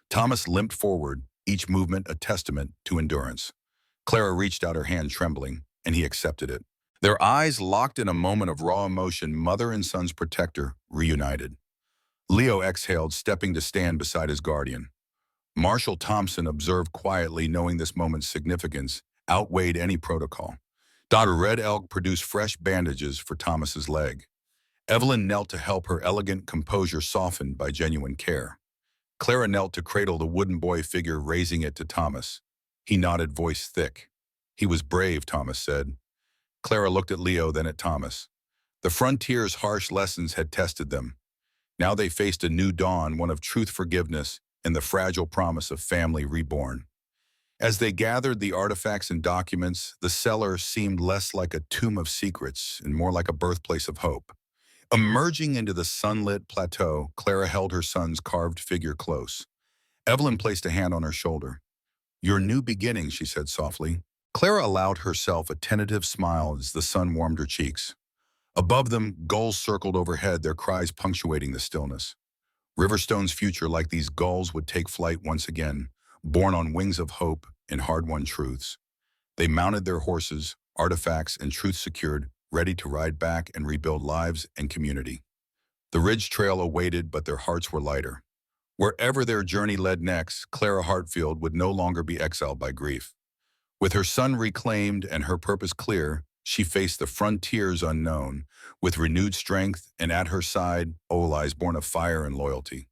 Thomas limped forward, each movement a testament to endurance. Clara reached out her hand trembling, and he accepted it. Their eyes locked in a moment of raw emotion, mother and son's protector reunited. Leo exhaled, stepping to stand beside his guardian. Marshal Thompson observed quietly, knowing this moment's significance outweighed any protocol. Dr. Red Elk produced fresh bandages for Thomas's leg. Evelyn knelt to help, her elegant composure softened by genuine care. Clara knelt to cradle the wooden boy figure, raising it to Thomas. He nodded, voice thick. He was brave, Thomas said. Clara looked at Leo, then at Thomas. The frontier's harsh lessons had tested them. Now they faced a new dawn, one of truth, forgiveness, and the fragile promise of family reborn. As they gathered the artifacts and documents, the cellar seemed less like a tomb of secrets and more like a birthplace of hope. Emerging into the sunlit plateau, Clara held her son's carved figure close. Evelyn placed a hand on her shoulder. "Your new beginning," she said softly. Clara allowed herself a tentative smile as the sun warmed her cheeks. Above them, gulls circled overhead, their cries punctuating the stillness. Riverstone's future, like these gulls, would take flight once again, borne on wings of hope and hard-won truths. They mounted their horses, artifacts and truth secured, ready to ride back and rebuild lives and community. The ridge trail awaited, but their hearts were lighter. Wherever their journey led next, Clara Hartfield would no longer be exiled by grief. With her son reclaimed and her purpose clear, she faced the frontiers unknown, with renewed strength, and at her side, eyes born of fire and loyalty.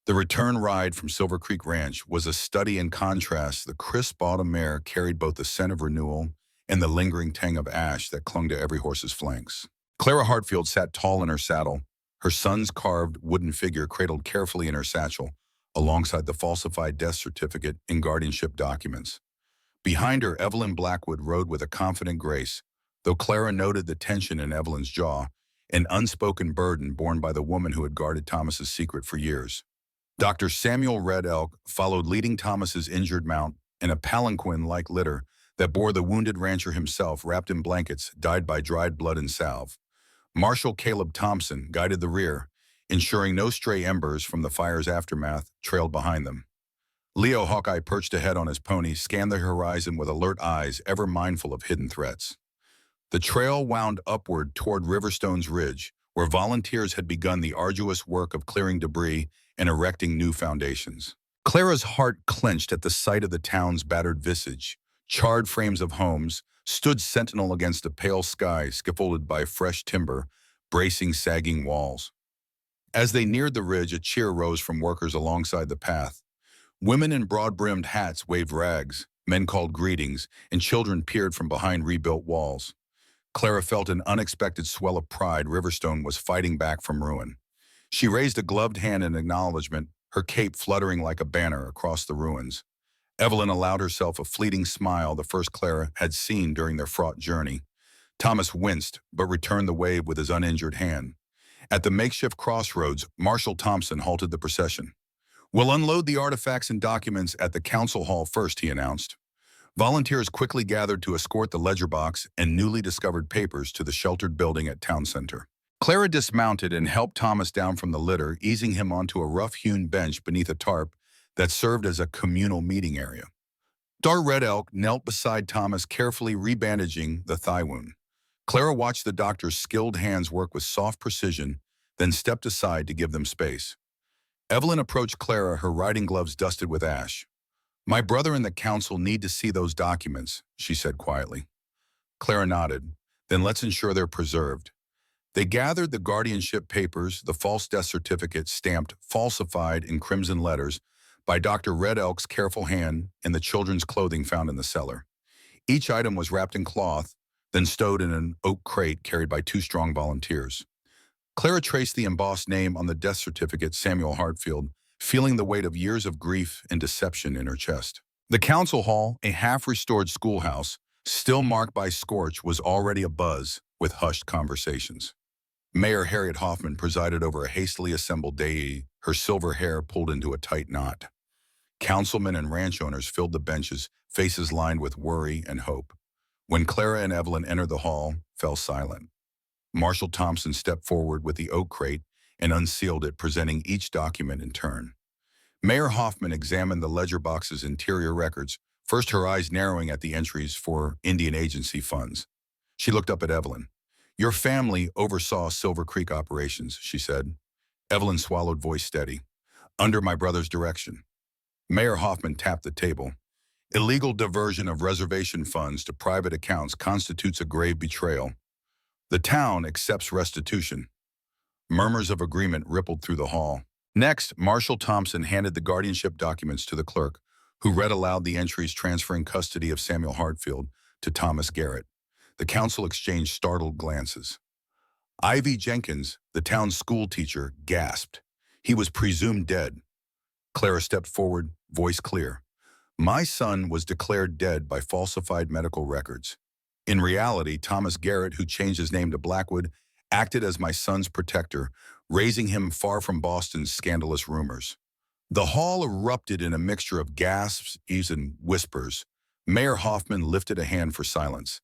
The return ride from Silver Creek Ranch was a study in contrast. The crisp autumn air carried both the scent of renewal and the lingering tang of ash that clung to every horse's flanks. Clara Hartfield sat tall in her saddle, her son's carved wooden figure cradled carefully in her satchel, alongside the falsified death certificate and guardianship documents. Behind her, Evelyn Blackwood rode with a confident grace, though Clara noted the tension in Evelyn's jaw, an unspoken burden borne by the woman who had guarded Thomas's secret for years. Dr. Samuel Red Elk followed, leading Thomas's injured mount in a palanquin-like litter that bore the wounded rancher himself, wrapped in blankets dyed by dried blood and salve. Marshal Caleb Thompson guided the rear, ensuring no stray embers from the fire's aftermath trailed behind them. Leo Hawkeye, perched ahead on his pony, scanned the horizon with alert eyes, ever mindful of hidden threats. The trail wound upward toward Riverstone's Ridge, where volunteers had begun the arduous work of clearing debris and erecting new foundations. Clara's heart clenched at the sight of the town's battered visage. Charred frames of homes stood sentinel against a pale sky scaffolded by fresh timber, bracing sagging walls. As they neared the ridge, a cheer rose from workers alongside the path. Women in broad-brimmed hats waved rags, men called greetings, and children peered from behind rebuilt walls. Clara felt an unexpected swell of pride. Riverstone was fighting back from ruin. She raised a gloved hand in acknowledgement, her cape fluttering like a banner across the ruins. Evelyn allowed herself a fleeting smile, the first Clara had seen during their fraught journey. Thomas winced, but returned the wave with his uninjured hand. At the makeshift crossroads, Marshal Thompson halted the procession. "We'll unload the artifacts and documents at the council hall first," he announced. Volunteers quickly gathered to escort the ledger box and newly discovered papers to the sheltered building at town center. Clara dismounted and helped Thomas down from the litter, easing him onto a rough-hewn bench beneath a tarp that served as a communal meeting area. Dr. Red Elk knelt beside Thomas, carefully rebandaging the thigh wound. Clara watched the doctor's skilled hands work with soft precision, then stepped aside to give them space. Evelyn approached Clara, her riding gloves dusted with ash. "My brother and the council need to see those documents," she said quietly. Clara nodded. "Then let's ensure they're preserved." They gathered the guardianship papers, the false death certificate stamped falsified in crimson letters by Dr. Red Elk's careful hand, and the children's clothing found in the cellar. Each item was wrapped in cloth, then stowed in an oak crate carried by 2 strong volunteers. Clara traced the embossed name on the death certificate, Samuel Hartfield, feeling the weight of years of grief and deception in her chest. The council hall, a half-restored schoolhouse, still marked by scorch, was already abuzz with hushed conversations. Mayor Harriet Hoffman presided over a hastily assembled deity, her silver hair pulled into a tight knot. Councilmen and ranch owners filled the benches, faces lined with worry and hope. When Clara and Evelyn entered the hall, fell silent. Marshal Thompson stepped forward with the oak crate and unsealed it, presenting each document in turn. Mayor Hoffman examined the ledger box's interior records, first her eyes narrowing at the entries for Indian Agency funds. She looked up at Evelyn. "Your family oversaw Silver Creek operations," she said. Evelyn swallowed, voice steady. "Under my brother's direction." Mayor Hoffman tapped the table. "Illegal diversion of reservation funds to private accounts constitutes a grave betrayal. The town accepts restitution." Murmurs of agreement rippled through the hall. Next, Marshal Thompson handed the guardianship documents to the clerk, who read aloud the entries transferring custody of Samuel Hartfield to Thomas Garrett. The council exchanged startled glances. Ivy Jenkins, the town's school teacher, gasped. He was presumed dead. Clara stepped forward, voice clear. "My son was declared dead by falsified medical records. In reality, Thomas Garrett, who changed his name to Blackwood, acted as my son's protector, raising him far from Boston's scandalous rumors." The hall erupted in a mixture of gasps, eaves, and whispers. Mayor Hoffman lifted a hand for silence.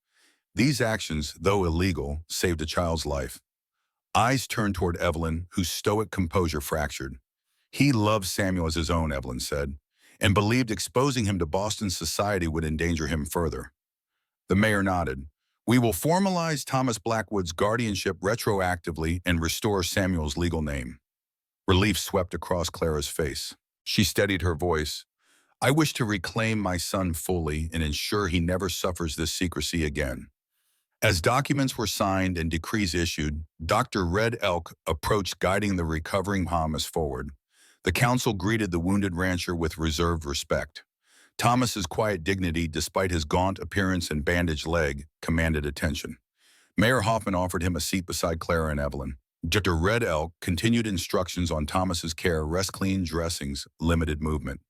These actions, though illegal, saved a child's life. Eyes turned toward Evelyn, whose stoic composure fractured. "He loved Samuel as his own," Evelyn said, "and believed exposing him to Boston society would endanger him further." The mayor nodded. "We will formalize Thomas Blackwood's guardianship retroactively and restore Samuel's legal name." Relief swept across Clara's face. She steadied her voice. "I wish to reclaim my son fully and ensure he never suffers this secrecy again." As documents were signed and decrees issued, Dr. Red Elk approached, guiding the recovering Thomas forward. The council greeted the wounded rancher with reserved respect. Thomas's quiet dignity, despite his gaunt appearance and bandaged leg, commanded attention. Mayor Hoffman offered him a seat beside Clara and Evelyn. Dr. Red Elk continued instructions on Thomas's care: rest, clean dressings, limited movement.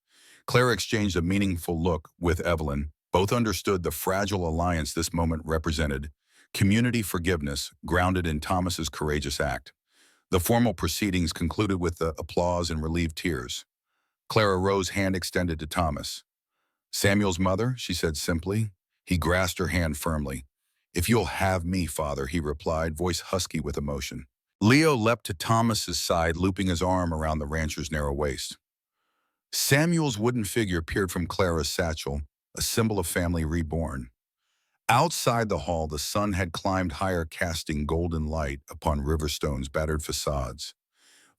Clara exchanged a meaningful look with Evelyn. Both understood the fragile alliance this moment represented. Community forgiveness, grounded in Thomas's courageous act. The formal proceedings concluded with the applause and relieved tears. Clara rose, hand extended to Thomas. "Samuel's mother," she said simply. He grasped her hand firmly. "If you'll have me, Father," he replied, voice husky with emotion. Leo leapt to Thomas's side, looping his arm around the rancher's narrow waist. Samuel's wooden figure peered from Clara's satchel, a symbol of family reborn. Outside the hall, the sun had climbed higher, casting golden light upon Riverstone's battered facades.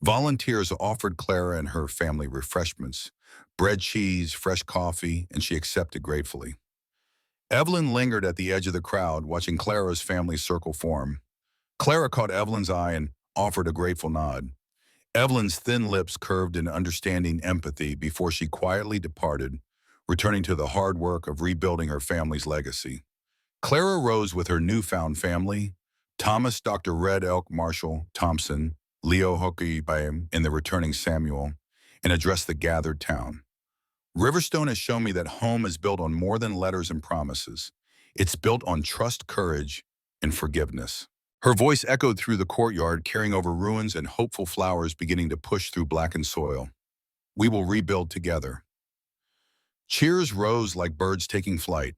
Volunteers offered Clara and her family refreshments: bread, cheese, fresh coffee, and she accepted gratefully. Evelyn lingered at the edge of the crowd, watching Clara's family circle form. Clara caught Evelyn's eye and offered a grateful nod. Evelyn's thin lips curved in understanding empathy before she quietly departed, returning to the hard work of rebuilding her family's legacy. Clara rose with her newfound family: Thomas, Dr. Red Elk, Marshall Thompson, Leo Hockey and the returning Samuel, and addressed the gathered town. "Riverstone has shown me that home is built on more than letters and promises. It's built on trust, courage, and forgiveness." Her voice echoed through the courtyard, carrying over ruins and hopeful flowers beginning to push through blackened soil. "We will rebuild together." Cheers rose like birds taking flight.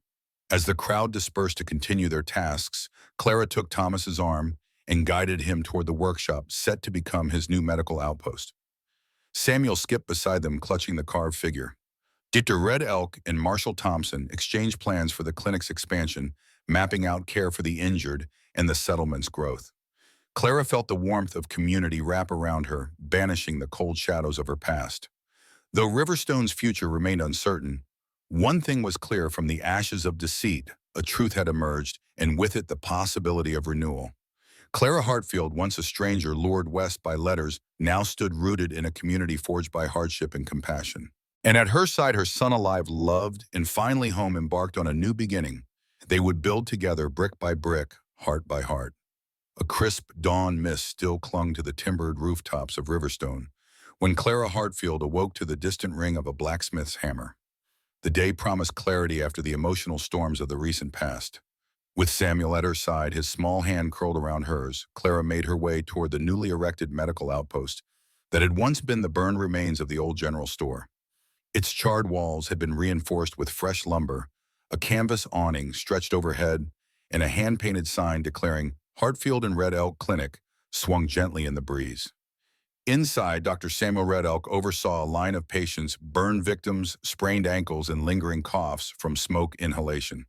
As the crowd dispersed to continue their tasks, Clara took Thomas's arm and guided him toward the workshop set to become his new medical outpost. Samuel skipped beside them, clutching the carved figure. Dr. Red Elk and Marshall Thompson exchanged plans for the clinic's expansion, mapping out care for the injured and the settlement's growth. Clara felt the warmth of community wrap around her, banishing the cold shadows of her past. Though Riverstone's future remained uncertain, one thing was clear: from the ashes of deceit, a truth had emerged, and with it the possibility of renewal. Clara Hartfield, once a stranger lured west by letters, now stood rooted in a community forged by hardship and compassion. And at her side, her son, alive, loved, and finally home, embarked on a new beginning. They would build together, brick by brick, heart by heart. A crisp dawn mist still clung to the timbered rooftops of Riverstone when Clara Hartfield awoke to the distant ring of a blacksmith's hammer. The day promised clarity after the emotional storms of the recent past. With Samuel at her side, his small hand curled around hers, Clara made her way toward the newly erected medical outpost that had once been the burned remains of the old general store. Its charred walls had been reinforced with fresh lumber, a canvas awning stretched overhead, and a hand-painted sign declaring Hartfield and Red Elk Clinic swung gently in the breeze. Inside, Dr. Samuel Red Elk oversaw a line of patients, burn victims, sprained ankles, and lingering coughs from smoke inhalation.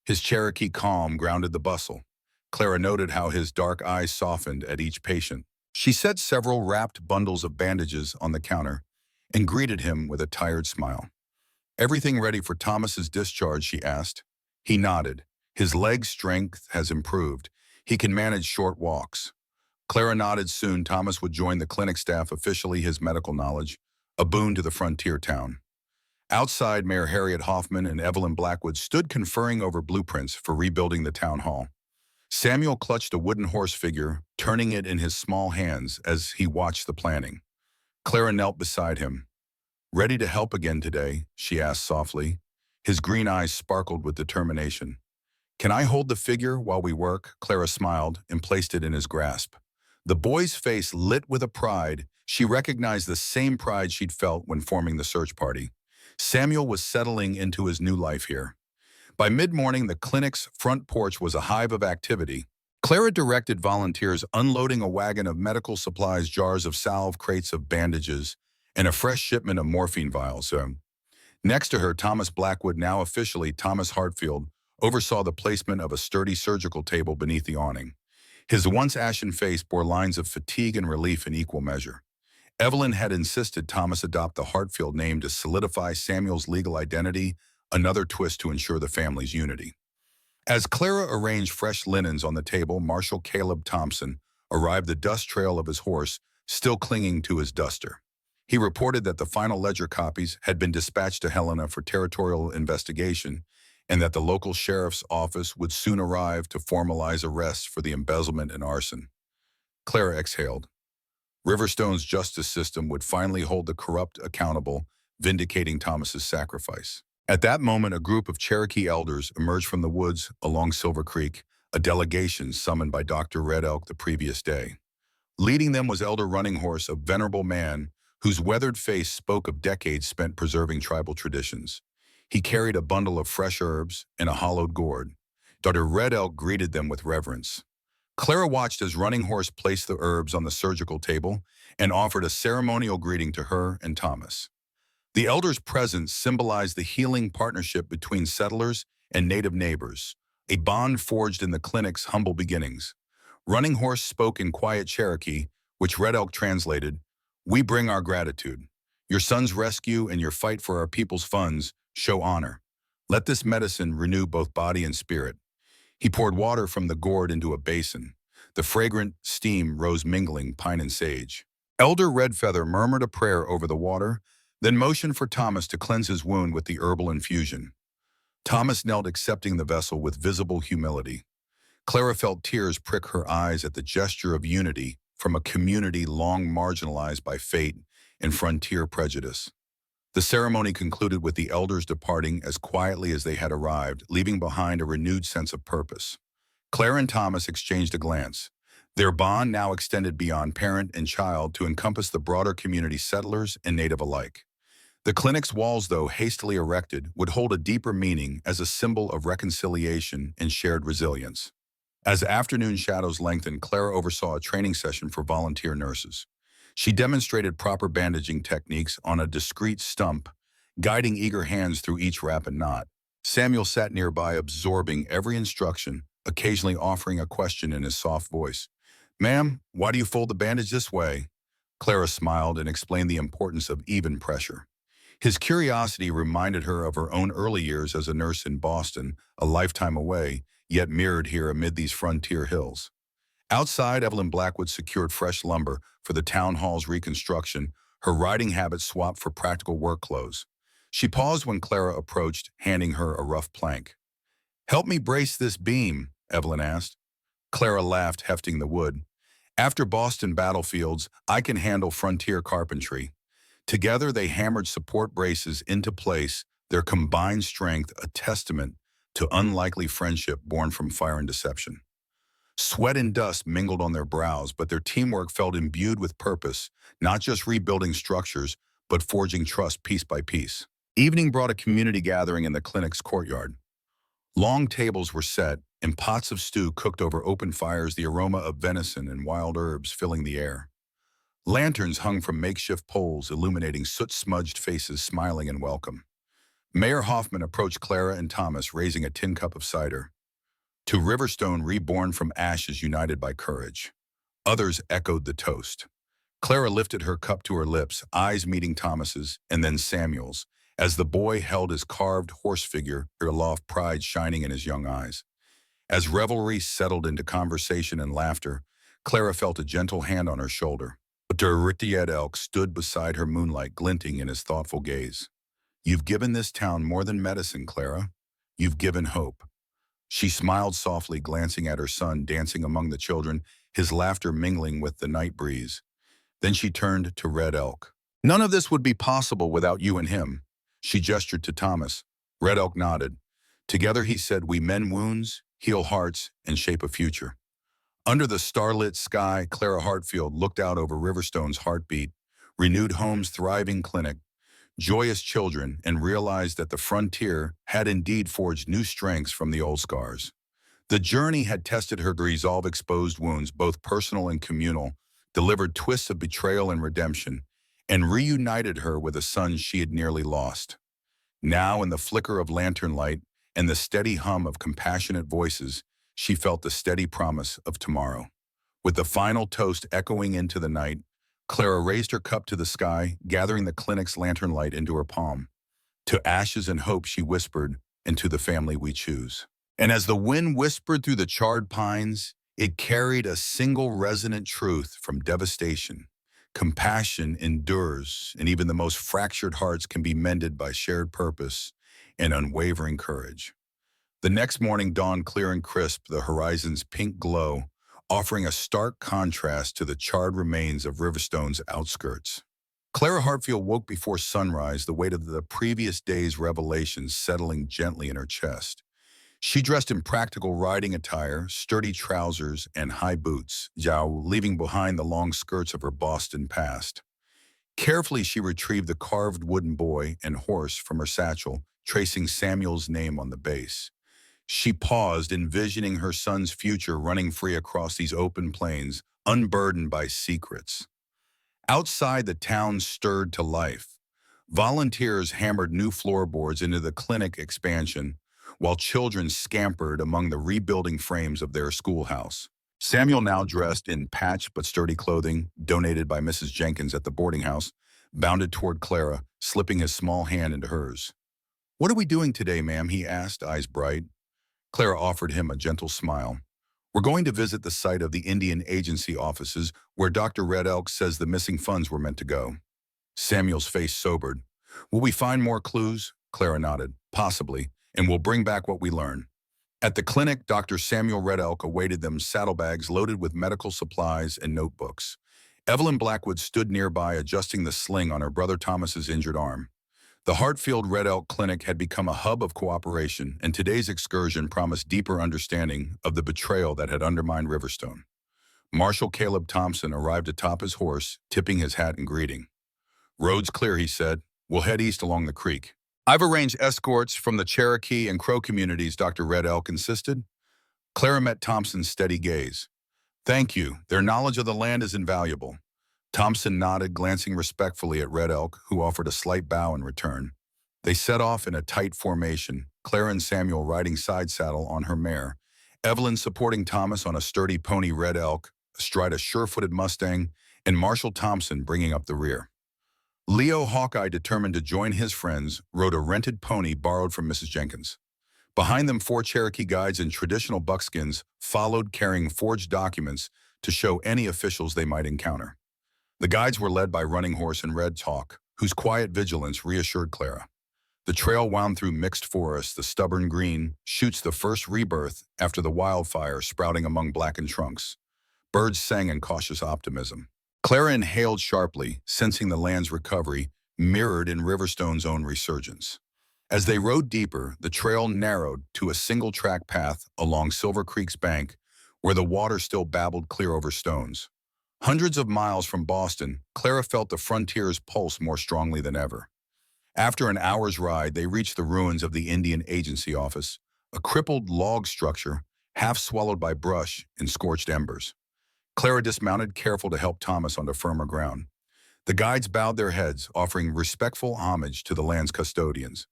His Cherokee calm grounded the bustle. Clara noted how his dark eyes softened at each patient. She set several wrapped bundles of bandages on the counter and greeted him with a tired smile. "Everything ready for Thomas's discharge?" she asked. He nodded. His leg strength has improved. He can manage short walks. Clara nodded. Soon Thomas would join the clinic staff, officially his medical knowledge, a boon to the frontier town. Outside, Mayor Harriet Hoffman and Evelyn Blackwood stood conferring over blueprints for rebuilding the town hall. Samuel clutched a wooden horse figure, turning it in his small hands as he watched the planning. Clara knelt beside him. "Ready to help again today?" she asked softly. His green eyes sparkled with determination. "Can I hold the figure while we work?" Clara smiled and placed it in his grasp. The boy's face lit with a pride. She recognized the same pride she'd felt when forming the search party. Samuel was settling into his new life here. By mid-morning, the clinic's front porch was a hive of activity. Clara directed volunteers unloading a wagon of medical supplies, jars of salve, crates of bandages, and a fresh shipment of morphine vials. Next to her, Thomas Blackwood, now officially Thomas Hartfield, oversaw the placement of a sturdy surgical table beneath the awning. His once ashen face bore lines of fatigue and relief in equal measure. Evelyn had insisted Thomas adopt the Hartfield name to solidify Samuel's legal identity, another twist to ensure the family's unity. As Clara arranged fresh linens on the table, Marshal Caleb Thompson arrived, the dust trail of his horse still clinging to his duster. He reported that the final ledger copies had been dispatched to Helena for territorial investigation and that the local sheriff's office would soon arrive to formalize arrests for the embezzlement and arson. Clara exhaled. Riverstone's justice system would finally hold the corrupt accountable, vindicating Thomas's sacrifice. At that moment, a group of Cherokee elders emerged from the woods along Silver Creek, a delegation summoned by Dr. Red Elk the previous day. Leading them was Elder Running Horse, a venerable man whose weathered face spoke of decades spent preserving tribal traditions. He carried a bundle of fresh herbs and a hollowed gourd. Dr. Red Elk greeted them with reverence. Clara watched as Running Horse placed the herbs on the surgical table and offered a ceremonial greeting to her and Thomas. The elder's presence symbolized the healing partnership between settlers and native neighbors, a bond forged in the clinic's humble beginnings. Running Horse spoke in quiet Cherokee, which Red Elk translated, "We bring our gratitude. Your son's rescue and your fight for our people's funds show honor. Let this medicine renew both body and spirit." He poured water from the gourd into a basin. The fragrant steam rose, mingling pine and sage. Elder Redfeather murmured a prayer over the water, then motioned for Thomas to cleanse his wound with the herbal infusion. Thomas knelt, accepting the vessel with visible humility. Clara felt tears prick her eyes at the gesture of unity from a community long marginalized by fate and frontier prejudice. The ceremony concluded with the elders departing as quietly as they had arrived, leaving behind a renewed sense of purpose. Clara and Thomas exchanged a glance. Their bond now extended beyond parent and child to encompass the broader community, settlers and native alike. The clinic's walls, though hastily erected, would hold a deeper meaning as a symbol of reconciliation and shared resilience. As afternoon shadows lengthened, Clara oversaw a training session for volunteer nurses. She demonstrated proper bandaging techniques on a discreet stump, guiding eager hands through each wrap and knot. Samuel sat nearby, absorbing every instruction, occasionally offering a question in his soft voice. "Ma'am, why do you fold the bandage this way?" Clara smiled and explained the importance of even pressure. His curiosity reminded her of her own early years as a nurse in Boston, a lifetime away, yet mirrored here amid these frontier hills. Outside, Evelyn Blackwood secured fresh lumber for the town hall's reconstruction, her riding habits swapped for practical work clothes. She paused when Clara approached, handing her a rough plank. "Help me brace this beam," Evelyn asked. Clara laughed, hefting the wood. "After Boston battlefields, I can handle frontier carpentry." Together, they hammered support braces into place, their combined strength a testament to unlikely friendship born from fire and deception. Sweat and dust mingled on their brows, but their teamwork felt imbued with purpose, not just rebuilding structures, but forging trust piece by piece. Evening brought a community gathering in the clinic's courtyard. Long tables were set, and pots of stew cooked over open fires, the aroma of venison and wild herbs filling the air. Lanterns hung from makeshift poles, illuminating soot-smudged faces smiling in welcome. Mayor Hoffman approached Clara and Thomas, raising a tin cup of cider. To Riverstone reborn from ashes united by courage. Others echoed the toast. Clara lifted her cup to her lips, eyes meeting Thomas's and then Samuel's, as the boy held his carved horse figure, aloft, pride shining in his young eyes. As revelry settled into conversation and laughter, Clara felt a gentle hand on her shoulder. But Red Elk stood beside her, moonlight glinting in his thoughtful gaze. "You've given this town more than medicine, Clara. You've given hope." She smiled softly, glancing at her son dancing among the children, his laughter mingling with the night breeze. Then she turned to Red Elk. "None of this would be possible without you and him." She gestured to Thomas. Red Elk nodded. Together, he said, "We mend wounds, heal hearts, and shape a future." Under the starlit sky, Clara Hartfield looked out over Riverstone's heartbeat, renewed home's thriving clinic, joyous children, and realized that the frontier had indeed forged new strengths from the old scars. The journey had tested her resolve, exposed wounds, both personal and communal, delivered twists of betrayal and redemption, and reunited her with a son she had nearly lost. Now, in the flicker of lantern light and the steady hum of compassionate voices, she felt the steady promise of tomorrow. With the final toast echoing into the night, Clara raised her cup to the sky, gathering the clinic's lantern light into her palm. "To ashes and hope," she whispered, "and to the family we choose." And as the wind whispered through the charred pines, it carried a single resonant truth from devastation. Compassion endures, and even the most fractured hearts can be mended by shared purpose and unwavering courage. The next morning dawned clear and crisp, the horizon's pink glow offering a stark contrast to the charred remains of Riverstone's outskirts. Clara Hartfield woke before sunrise, the weight of the previous day's revelations settling gently in her chest. She dressed in practical riding attire, sturdy trousers, and high boots, leaving behind the long skirts of her Boston past. Carefully, she retrieved the carved wooden boy and horse from her satchel, tracing Samuel's name on the base. She paused, envisioning her son's future running free across these open plains, unburdened by secrets. Outside, the town stirred to life. Volunteers hammered new floorboards into the clinic expansion, while children scampered among the rebuilding frames of their schoolhouse. Samuel, now dressed in patched but sturdy clothing donated by Mrs. Jenkins at the boarding house, bounded toward Clara, slipping his small hand into hers. "What are we doing today, ma'am?" he asked, eyes bright. Clara offered him a gentle smile. "We're going to visit the site of the Indian Agency offices where Dr. Red Elk says the missing funds were meant to go." Samuel's face sobered. "Will we find more clues?" Clara nodded. "Possibly, and we'll bring back what we learn." At the clinic, Dr. Samuel Red Elk awaited them, saddlebags loaded with medical supplies and notebooks. Evelyn Blackwood stood nearby, adjusting the sling on her brother Thomas's injured arm. The Hartfield Red Elk Clinic had become a hub of cooperation, and today's excursion promised deeper understanding of the betrayal that had undermined Riverstone. Marshal Caleb Thompson arrived atop his horse, tipping his hat in greeting. "Road's clear," he said. "We'll head east along the creek." "I've arranged escorts from the Cherokee and Crow communities," Dr. Red Elk insisted. Clara met Thompson's steady gaze. "Thank you. Their knowledge of the land is invaluable." Thompson nodded, glancing respectfully at Red Elk, who offered a slight bow in return. They set off in a tight formation, Clara and Samuel riding side saddle on her mare, Evelyn supporting Thomas on a sturdy pony, Red Elk astride a sure-footed Mustang, and Marshal Thompson bringing up the rear. Leo Hawkeye, determined to join his friends, rode a rented pony borrowed from Mrs. Jenkins. Behind them, 4 Cherokee guides in traditional buckskins followed, carrying forged documents to show any officials they might encounter. The guides were led by Running Horse and Red Hawk, whose quiet vigilance reassured Clara. The trail wound through mixed forests. The stubborn green shoots the first rebirth after the wildfire sprouting among blackened trunks. Birds sang in cautious optimism. Clara inhaled sharply, sensing the land's recovery mirrored in Riverstone's own resurgence. As they rode deeper, the trail narrowed to a single-track path along Silver Creek's bank, where the water still babbled clear over stones. Hundreds of miles from Boston, Clara felt the frontier's pulse more strongly than ever. After an hour's ride, they reached the ruins of the Indian Agency office, a crippled log structure half swallowed by brush and scorched embers. Clara dismounted, careful to help Thomas onto firmer ground. The guides bowed their heads, offering respectful homage to the land's custodians.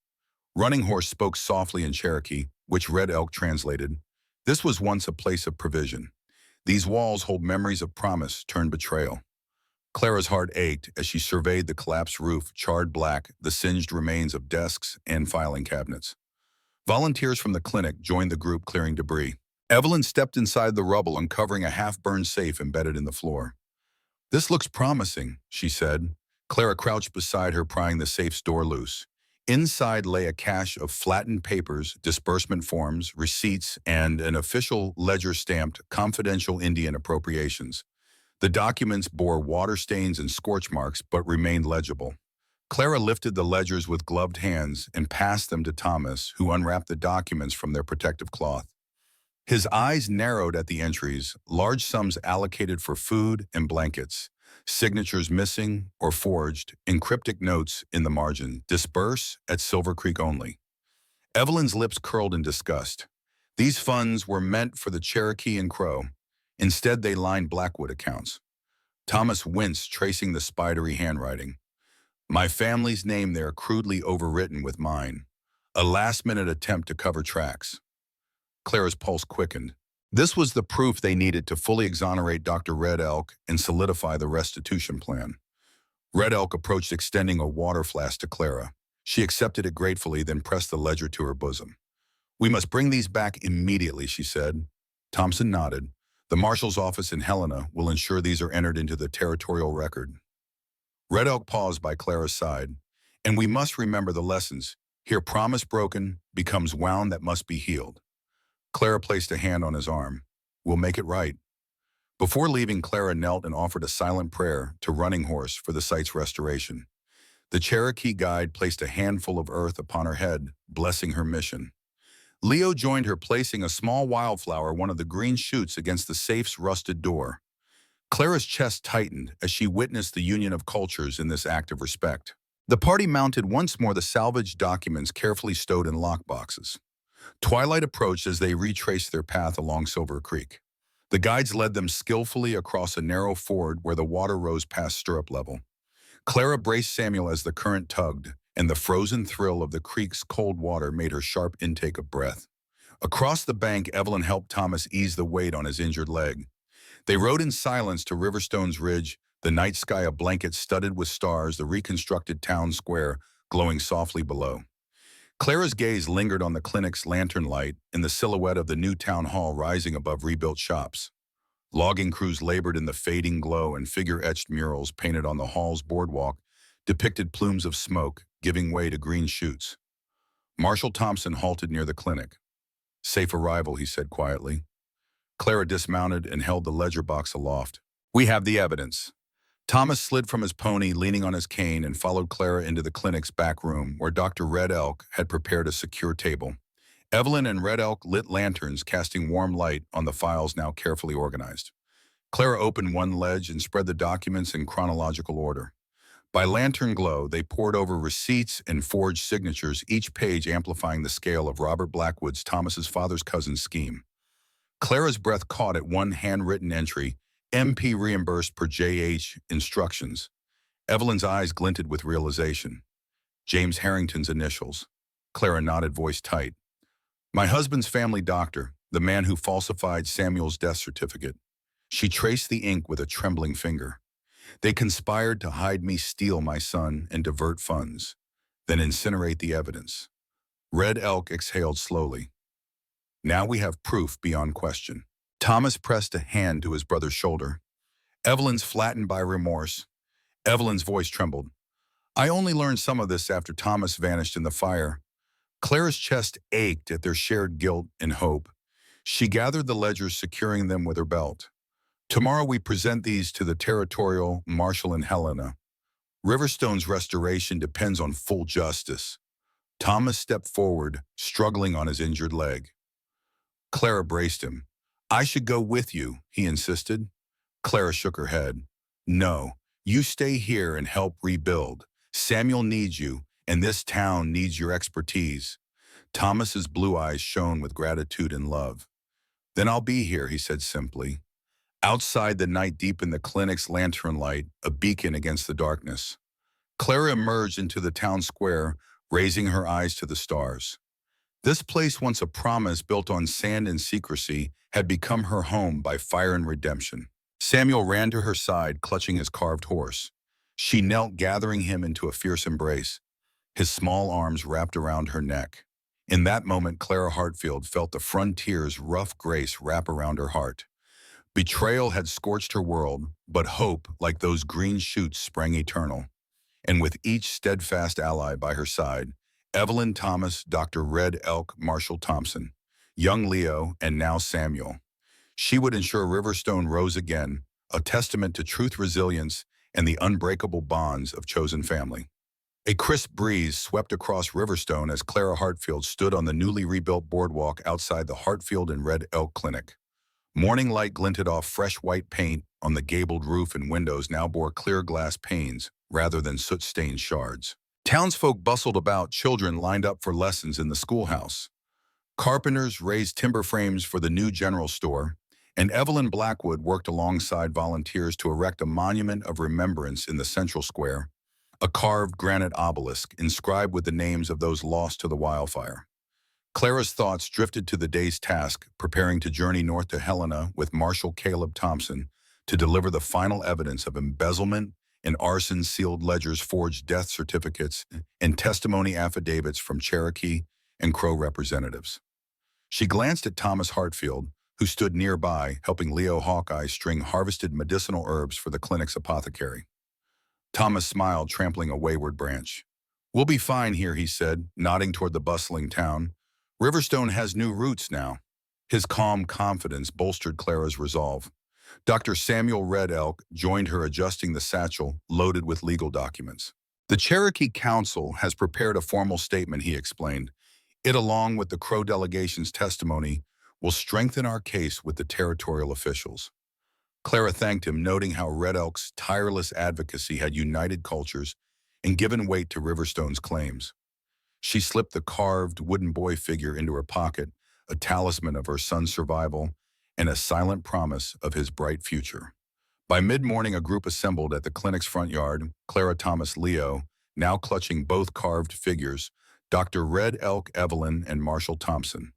Running Horse spoke softly in Cherokee, which Red Elk translated. This was once a place of provision. These walls hold memories of promise turned betrayal. Clara's heart ached as she surveyed the collapsed roof, charred black, the singed remains of desks and filing cabinets. Volunteers from the clinic joined the group clearing debris. Evelyn stepped inside the rubble, uncovering a half-burned safe embedded in the floor. "This looks promising," she said. Clara crouched beside her, prying the safe's door loose. Inside lay a cache of flattened papers, disbursement forms, receipts, and an official ledger stamped "Confidential Indian Appropriations." The documents bore water stains and scorch marks, but remained legible. Clara lifted the ledgers with gloved hands and passed them to Thomas, who unwrapped the documents from their protective cloth. His eyes narrowed at the entries, large sums allocated for food and blankets, signatures missing or forged, and cryptic notes in the margin, "Disperse at Silver Creek only." Evelyn's lips curled in disgust. These funds were meant for the Cherokee and Crow. Instead, they lined Blackwood accounts. Thomas winced, tracing the spidery handwriting. My family's name there crudely overwritten with mine. A last-minute attempt to cover tracks. Clara's pulse quickened. This was the proof they needed to fully exonerate Dr. Red Elk and solidify the restitution plan. Red Elk approached, extending a water flask to Clara. She accepted it gratefully, then pressed the ledger to her bosom. "We must bring these back immediately," she said. Thompson nodded. "The marshal's office in Helena will ensure these are entered into the territorial record." Red Elk paused by Clara's side. "And we must remember the lessons. Here promise broken becomes wound that must be healed." Clara placed a hand on his arm. "We'll make it right." Before leaving, Clara knelt and offered a silent prayer to Running Horse for the site's restoration. The Cherokee guide placed a handful of earth upon her head, blessing her mission. Leo joined her, placing a small wildflower, one of the green shoots, against the safe's rusted door. Clara's chest tightened as she witnessed the union of cultures in this act of respect. The party mounted once more, the salvaged documents carefully stowed in lockboxes. Twilight approached as they retraced their path along Silver Creek. The guides led them skillfully across a narrow ford where the water rose past stirrup level. Clara braced Samuel as the current tugged, and the frozen thrill of the creek's cold water made her sharp intake of breath. Across the bank, Evelyn helped Thomas ease the weight on his injured leg. They rode in silence to Riverstone's Ridge, the night sky a blanket studded with stars, the reconstructed town square glowing softly below. Clara's gaze lingered on the clinic's lantern light and the silhouette of the new town hall rising above rebuilt shops. Logging crews labored in the fading glow, and figure-etched murals painted on the hall's boardwalk depicted plumes of smoke, giving way to green shoots. Marshal Thompson halted near the clinic. "Safe arrival," he said quietly. Clara dismounted and held the ledger box aloft. "We have the evidence." Thomas slid from his pony, leaning on his cane, and followed Clara into the clinic's back room, where Dr. Red Elk had prepared a secure table. Evelyn and Red Elk lit lanterns, casting warm light on the files now carefully organized. Clara opened one ledge and spread the documents in chronological order. By lantern glow, they pored over receipts and forged signatures, each page amplifying the scale of Robert Blackwood's, Thomas's father's cousin's, scheme. Clara's breath caught at one handwritten entry, "MP reimbursed per JH instructions." Evelyn's eyes glinted with realization. James Harrington's initials. Clara nodded, voice tight. "My husband's family doctor, the man who falsified Samuel's death certificate." She traced the ink with a trembling finger. "They conspired to hide me, steal my son, and divert funds, then incinerate the evidence." Red Elk exhaled slowly. "Now we have proof beyond question." Thomas pressed a hand to his brother's shoulder. Evelyn's flattened by remorse. Evelyn's voice trembled. "I only learned some of this after Thomas vanished in the fire." Clara's chest ached at their shared guilt and hope. She gathered the ledgers, securing them with her belt. "Tomorrow we present these to the territorial marshal in Helena. Riverstone's restoration depends on full justice." Thomas stepped forward, struggling on his injured leg. Clara braced him. "I should go with you," he insisted. Clara shook her head. "No, you stay here and help rebuild. Samuel needs you, and this town needs your expertise." Thomas's blue eyes shone with gratitude and love. "Then I'll be here," he said simply. Outside, the night deepened the clinic's lantern light, a beacon against the darkness. Clara emerged into the town square, raising her eyes to the stars. This place, once a promise built on sand and secrecy, had become her home by fire and redemption. Samuel ran to her side, clutching his carved horse. She knelt, gathering him into a fierce embrace, his small arms wrapped around her neck. In that moment, Clara Hartfield felt the frontier's rough grace wrap around her heart. Betrayal had scorched her world, but hope, like those green shoots, sprang eternal. And with each steadfast ally by her side, Evelyn Thomas, Dr. Red Elk, Marshall Thompson, young Leo, and now Samuel. She would ensure Riverstone rose again, a testament to truth, resilience, and the unbreakable bonds of chosen family. A crisp breeze swept across Riverstone as Clara Hartfield stood on the newly rebuilt boardwalk outside the Hartfield and Red Elk Clinic. Morning light glinted off fresh white paint on the gabled roof, and windows now bore clear glass panes rather than soot-stained shards. Townsfolk bustled about, children lined up for lessons in the schoolhouse. Carpenters raised timber frames for the new general store, and Evelyn Blackwood worked alongside volunteers to erect a monument of remembrance in the central square, a carved granite obelisk inscribed with the names of those lost to the wildfire. Clara's thoughts drifted to the day's task, preparing to journey north to Helena with Marshal Caleb Thompson to deliver the final evidence of embezzlement and arson, sealed ledgers, forged death certificates, and testimony affidavits from Cherokee and Crow representatives. She glanced at Thomas Hartfield, who stood nearby, helping Leo Hawkeye string harvested medicinal herbs for the clinic's apothecary. Thomas smiled, trampling a wayward branch. "We'll be fine here," he said, nodding toward the bustling town. "Riverstone has new roots now." His calm confidence bolstered Clara's resolve. Dr. Samuel Red Elk joined her, adjusting the satchel loaded with legal documents. "The Cherokee Council has prepared a formal statement," he explained. "It, along with the Crow delegation's testimony, will strengthen our case with the territorial officials." Clara thanked him, noting how Red Elk's tireless advocacy had united cultures and given weight to Riverstone's claims. She slipped the carved wooden boy figure into her pocket, a talisman of her son's survival and a silent promise of his bright future. By mid-morning, a group assembled at the clinic's front yard, Clara, Thomas, Leo, now clutching both carved figures, Dr. Red Elk, Evelyn, and Marshall Thompson.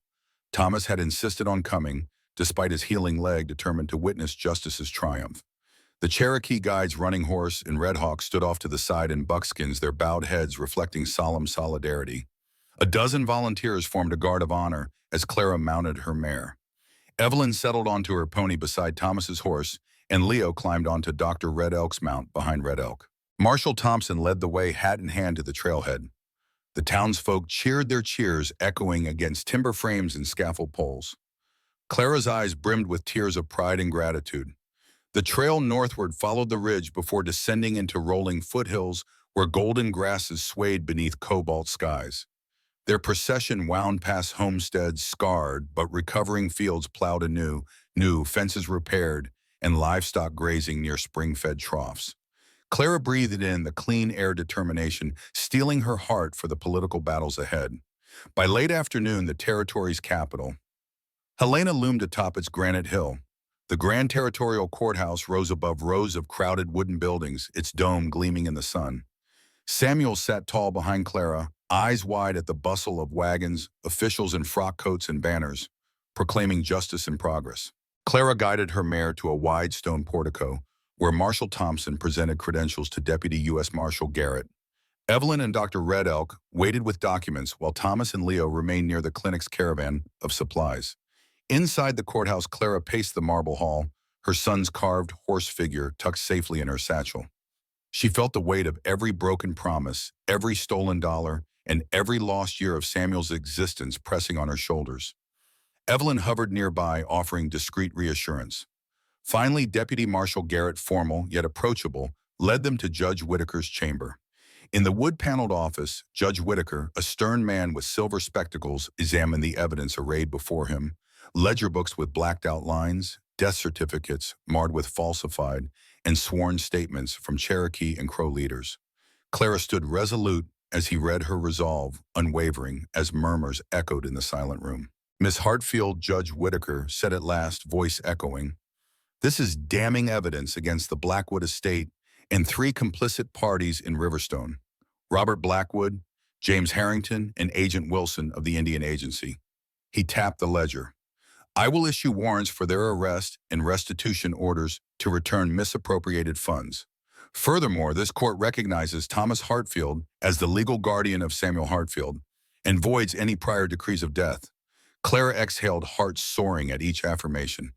Thomas had insisted on coming, despite his healing leg, determined to witness justice's triumph. The Cherokee guide's running horse and Red Hawk stood off to the side in buckskins, their bowed heads reflecting solemn solidarity. A dozen volunteers formed a guard of honor as Clara mounted her mare. Evelyn settled onto her pony beside Thomas's horse, and Leo climbed onto Dr. Red Elk's mount behind Red Elk. Marshall Thompson led the way, hat in hand, to the trailhead. The townsfolk cheered, their cheers echoing against timber frames and scaffold poles. Clara's eyes brimmed with tears of pride and gratitude. The trail northward followed the ridge before descending into rolling foothills where golden grasses swayed beneath cobalt skies. Their procession wound past homesteads scarred but recovering, fields plowed anew, new fences repaired, and livestock grazing near spring-fed troughs. Clara breathed in the clean air, determination steeling her heart for the political battles ahead. By late afternoon, the territory's capital, Helena, loomed atop its granite hill. The Grand Territorial Courthouse rose above rows of crowded wooden buildings, its dome gleaming in the sun. Samuel sat tall behind Clara, eyes wide at the bustle of wagons, officials in frock coats and banners, proclaiming justice and progress. Clara guided her mare to a wide stone portico, where Marshal Thompson presented credentials to Deputy U.S. Marshal Garrett. Evelyn and Dr. Red Elk waited with documents, while Thomas and Leo remained near the clinic's caravan of supplies. Inside the courthouse, Clara paced the marble hall, her son's carved horse figure tucked safely in her satchel. She felt the weight of every broken promise, every stolen dollar, and every lost year of Samuel's existence pressing on her shoulders. Evelyn hovered nearby, offering discreet reassurance. Finally, Deputy Marshal Garrett, formal yet approachable, led them to Judge Whitaker's chamber. In the wood-paneled office, Judge Whitaker, a stern man with silver spectacles, examined the evidence arrayed before him: ledger books with blacked-out lines, death certificates marred with falsified, and sworn statements from Cherokee and Crow leaders. Clara stood resolute as he read, her resolve unwavering, as murmurs echoed in the silent room. "Miss Hartfield," Judge Whitaker said at last, voice echoing, This is damning evidence against the Blackwood estate and three complicit parties in Riverstone: Robert Blackwood, James Harrington, and Agent Wilson of the Indian Agency. He tapped the ledger. I will issue warrants for their arrest and restitution orders to return misappropriated funds. Furthermore, this court recognizes Thomas Hartfield as the legal guardian of Samuel Hartfield and voids any prior decrees of death. Clara exhaled, heart soaring at each affirmation.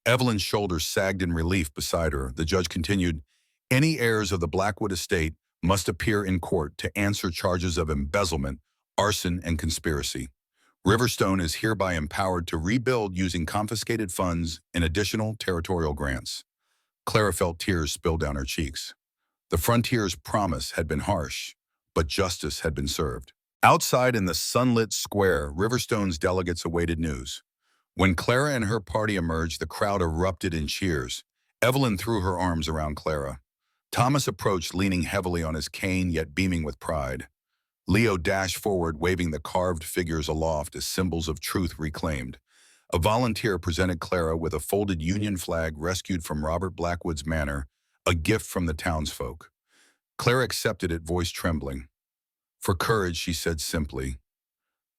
Evelyn's shoulders sagged in relief beside her. The judge continued, any heirs of the Blackwood estate must appear in court to answer charges of embezzlement, arson, and conspiracy. Riverstone is hereby empowered to rebuild using confiscated funds and additional territorial grants. Clara felt tears spill down her cheeks. The frontier's promise had been harsh, but justice had been served. Outside in the sunlit square, Riverstone's delegates awaited news. When Clara and her party emerged, the crowd erupted in cheers. Evelyn threw her arms around Clara. Thomas approached, leaning heavily on his cane, yet beaming with pride. Leo dashed forward, waving the carved figures aloft as symbols of truth reclaimed. A volunteer presented Clara with a folded Union flag rescued from Robert Blackwood's manor, a gift from the townsfolk. Clara accepted it, voice trembling. For courage, she said simply.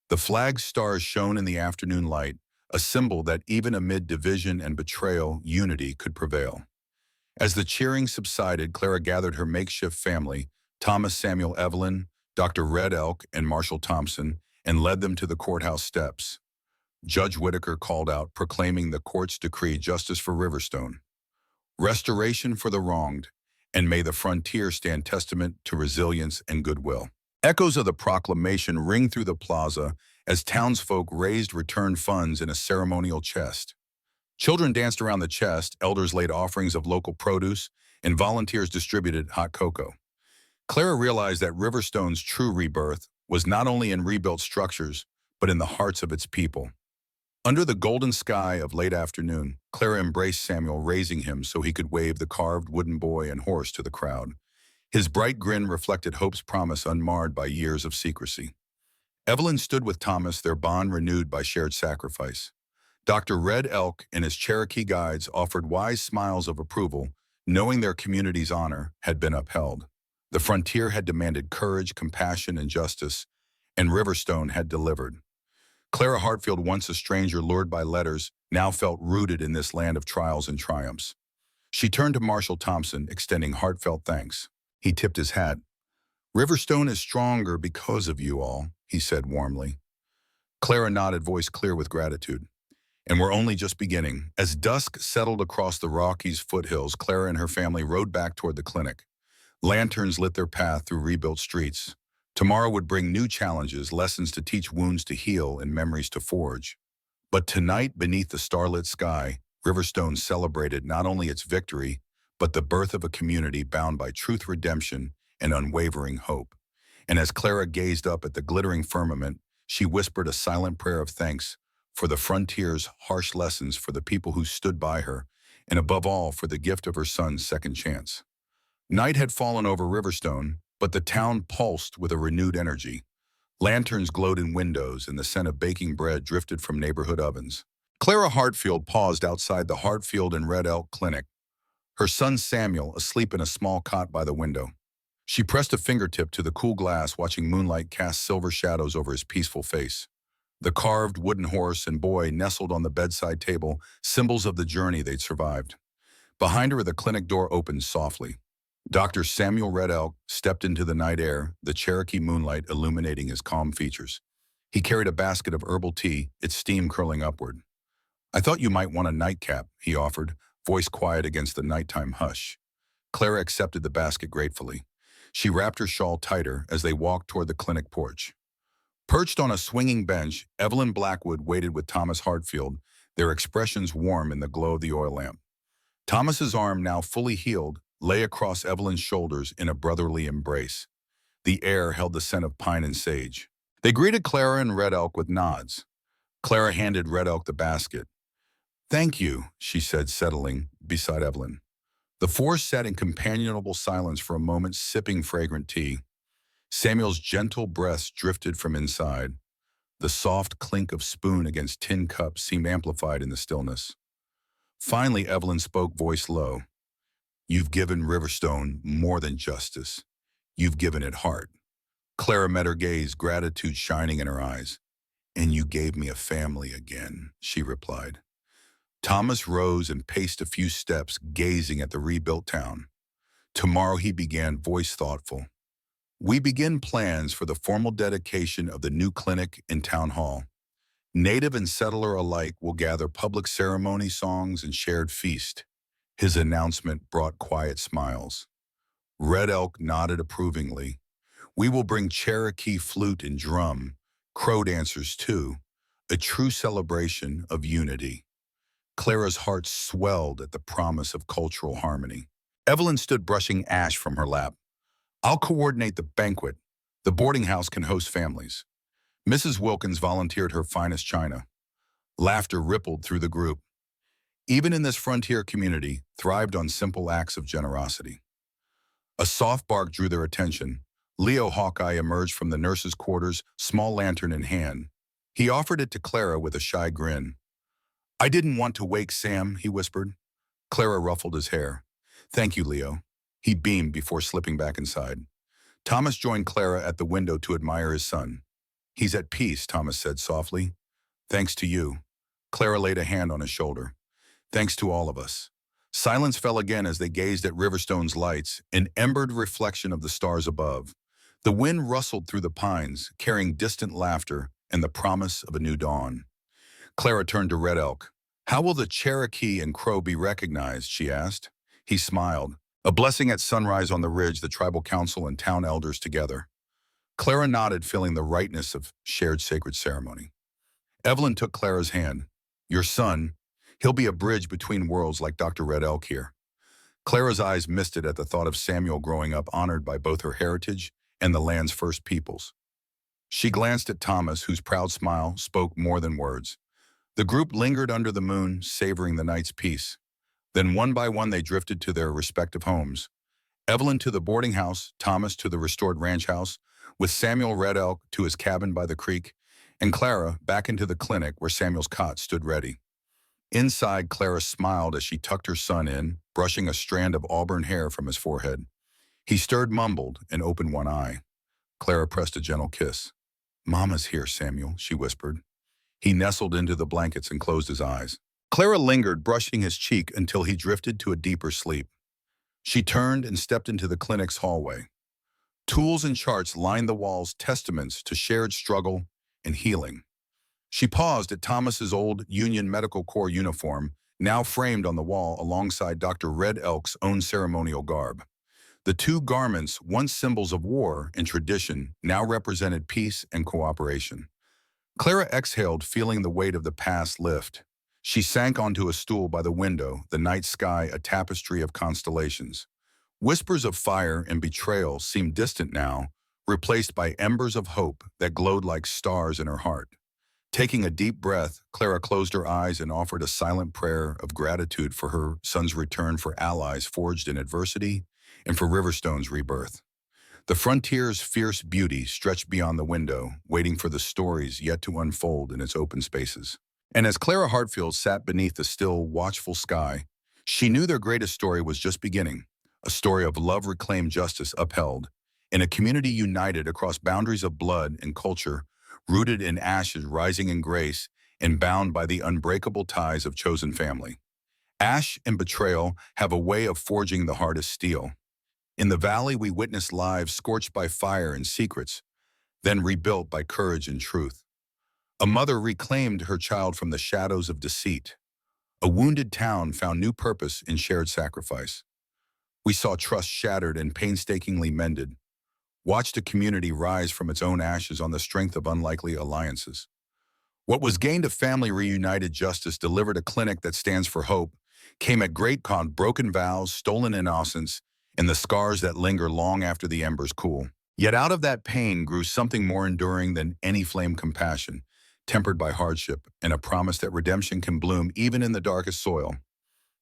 The flag's stars shone in the afternoon light, a symbol that even amid division and betrayal, unity could prevail. As the cheering subsided, Clara gathered her makeshift family, Thomas, Samuel, Evelyn, Dr. Red Elk, and Marshall Thompson, and led them to the courthouse steps. Judge Whitaker called out, proclaiming the court's decree, justice for Riverstone, restoration for the wronged, and may the frontier stand testament to resilience and goodwill. Echoes of the proclamation ring through the plaza as townsfolk raised return funds in a ceremonial chest. Children danced around the chest, elders laid offerings of local produce, and volunteers distributed hot cocoa. Clara realized that Riverstone's true rebirth was not only in rebuilt structures, but in the hearts of its people. Under the golden sky of late afternoon, Clara embraced Samuel, raising him so he could wave the carved wooden boy and horse to the crowd. His bright grin reflected hope's promise unmarred by years of secrecy. Evelyn stood with Thomas, their bond renewed by shared sacrifice. Dr. Red Elk and his Cherokee guides offered wise smiles of approval, knowing their community's honor had been upheld. The frontier had demanded courage, compassion, and justice, and Riverstone had delivered. Clara Hartfield, once a stranger lured by letters, now felt rooted in this land of trials and triumphs. She turned to Marshall Thompson, extending heartfelt thanks. He tipped his hat. Riverstone is stronger because of you all, he said warmly. Clara nodded, voice clear with gratitude. And we're only just beginning. As dusk settled across the Rockies foothills, Clara and her family rode back toward the clinic. Lanterns lit their path through rebuilt streets. Tomorrow would bring new challenges, lessons to teach, wounds to heal, and memories to forge. But tonight, beneath the starlit sky, Riverstone celebrated not only its victory, but the birth of a community bound by truth, redemption, and unwavering hope. And as Clara gazed up at the glittering firmament, she whispered a silent prayer of thanks for the frontier's harsh lessons, for the people who stood by her, and above all, for the gift of her son's second chance. Night had fallen over Riverstone, but the town pulsed with a renewed energy. Lanterns glowed in windows, and the scent of baking bread drifted from neighborhood ovens. Clara Hartfield paused outside the Hartfield and Red Elk Clinic, her son Samuel asleep in a small cot by the window. She pressed a fingertip to the cool glass, watching moonlight cast silver shadows over his peaceful face. The carved wooden horse and boy nestled on the bedside table, symbols of the journey they'd survived. Behind her, the clinic door opened softly. Dr. Samuel Red Elk stepped into the night air, the Cherokee moonlight illuminating his calm features. He carried a basket of herbal tea, its steam curling upward. I thought you might want a nightcap, he offered, voice quiet against the nighttime hush. Clara accepted the basket gratefully. She wrapped her shawl tighter as they walked toward the clinic porch. Perched on a swinging bench, Evelyn Blackwood waited with Thomas Hartfield, their expressions warm in the glow of the oil lamp. Thomas's arm, now fully healed, lay across Evelyn's shoulders in a brotherly embrace. The air held the scent of pine and sage. They greeted Clara and Red Elk with nods. Clara handed Red Elk the basket. Thank you, she said, settling beside Evelyn. The four sat in companionable silence for a moment, sipping fragrant tea. Samuel's gentle breaths drifted from inside. The soft clink of spoon against tin cups seemed amplified in the stillness. Finally, Evelyn spoke, voice low. You've given Riverstone more than justice. You've given it heart. Clara met her gaze, gratitude shining in her eyes. And you gave me a family again, she replied. Thomas rose and paced a few steps, gazing at the rebuilt town. Tomorrow he began, voice thoughtful. We begin plans for the formal dedication of the new clinic in Town Hall. Native and settler alike will gather public ceremony, songs, and shared feast. His announcement brought quiet smiles. Red Elk nodded approvingly. We will bring Cherokee flute and drum, crow dancers too, a true celebration of unity. Clara's heart swelled at the promise of cultural harmony. Evelyn stood brushing ash from her lap. I'll coordinate the banquet. The boarding house can host families. Mrs. Wilkins volunteered her finest china. Laughter rippled through the group. Even in this frontier community, thrived on simple acts of generosity. A soft bark drew their attention. Leo Hawkeye emerged from the nurse's quarters, small lantern in hand. He offered it to Clara with a shy grin. I didn't want to wake Sam, he whispered. Clara ruffled his hair. Thank you, Leo. He beamed before slipping back inside. Thomas joined Clara at the window to admire his son. He's at peace, Thomas said softly. Thanks to you. Clara laid a hand on his shoulder. Thanks to all of us. Silence fell again as they gazed at Riverstone's lights, an embered reflection of the stars above. The wind rustled through the pines, carrying distant laughter and the promise of a new dawn. Clara turned to Red Elk. How will the Cherokee and Crow be recognized, she asked. He smiled. A blessing at sunrise on the ridge, the tribal council and town elders together. Clara nodded, feeling the rightness of shared sacred ceremony. Evelyn took Clara's hand. Your son, he'll be a bridge between worlds like Dr. Red Elk here. Clara's eyes misted at the thought of Samuel growing up honored by both her heritage and the land's first peoples. She glanced at Thomas, whose proud smile spoke more than words. The group lingered under the moon, savoring the night's peace. Then one by one they drifted to their respective homes. Evelyn to the boarding house, Thomas to the restored ranch house, with Samuel Red Elk to his cabin by the creek, and Clara back into the clinic where Samuel's cot stood ready. Inside, Clara smiled as she tucked her son in, brushing a strand of auburn hair from his forehead. He stirred, mumbled, and opened one eye. Clara pressed a gentle kiss. Mama's here, Samuel, she whispered. He nestled into the blankets and closed his eyes. Clara lingered, brushing his cheek until he drifted to a deeper sleep. She turned and stepped into the clinic's hallway. Tools and charts lined the walls, testaments to shared struggle and healing. She paused at Thomas's old Union Medical Corps uniform, now framed on the wall alongside Dr. Red Elk's own ceremonial garb. The two garments, once symbols of war and tradition, now represented peace and cooperation. Clara exhaled, feeling the weight of the past lift. She sank onto a stool by the window, the night sky a tapestry of constellations. Whispers of fire and betrayal seemed distant now, replaced by embers of hope that glowed like stars in her heart. Taking a deep breath, Clara closed her eyes and offered a silent prayer of gratitude for her son's return, for allies forged in adversity, and for Riverstone's rebirth. The frontier's fierce beauty stretched beyond the window, waiting for the stories yet to unfold in its open spaces. And as Clara Hartfield sat beneath the still, watchful sky, she knew their greatest story was just beginning, a story of love reclaimed, justice upheld, in a community united across boundaries of blood and culture, rooted in ashes, rising in grace, and bound by the unbreakable ties of chosen family. Ash and betrayal have a way of forging the hardest steel. In the valley, we witness lives scorched by fire and secrets, then rebuilt by courage and truth. A mother reclaimed her child from the shadows of deceit. A wounded town found new purpose in shared sacrifice. We saw trust shattered and painstakingly mended, watched a community rise from its own ashes on the strength of unlikely alliances. What was gained of family reunited, justice delivered, a clinic that stands for hope, came at great cost, broken vows, stolen innocence, and the scars that linger long after the embers cool. Yet out of that pain grew something more enduring than any flame: compassion, tempered by hardship, and a promise that redemption can bloom even in the darkest soil.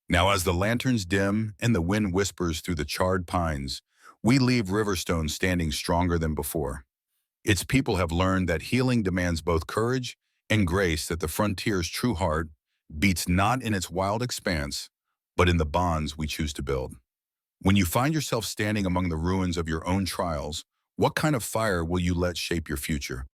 Now as the lanterns dim and the wind whispers through the charred pines, we leave Riverstone standing stronger than before. Its people have learned that healing demands both courage and grace, that the frontier's true heart beats not in its wild expanse, but in the bonds we choose to build. When you find yourself standing among the ruins of your own trials, what kind of fire will you let shape your future?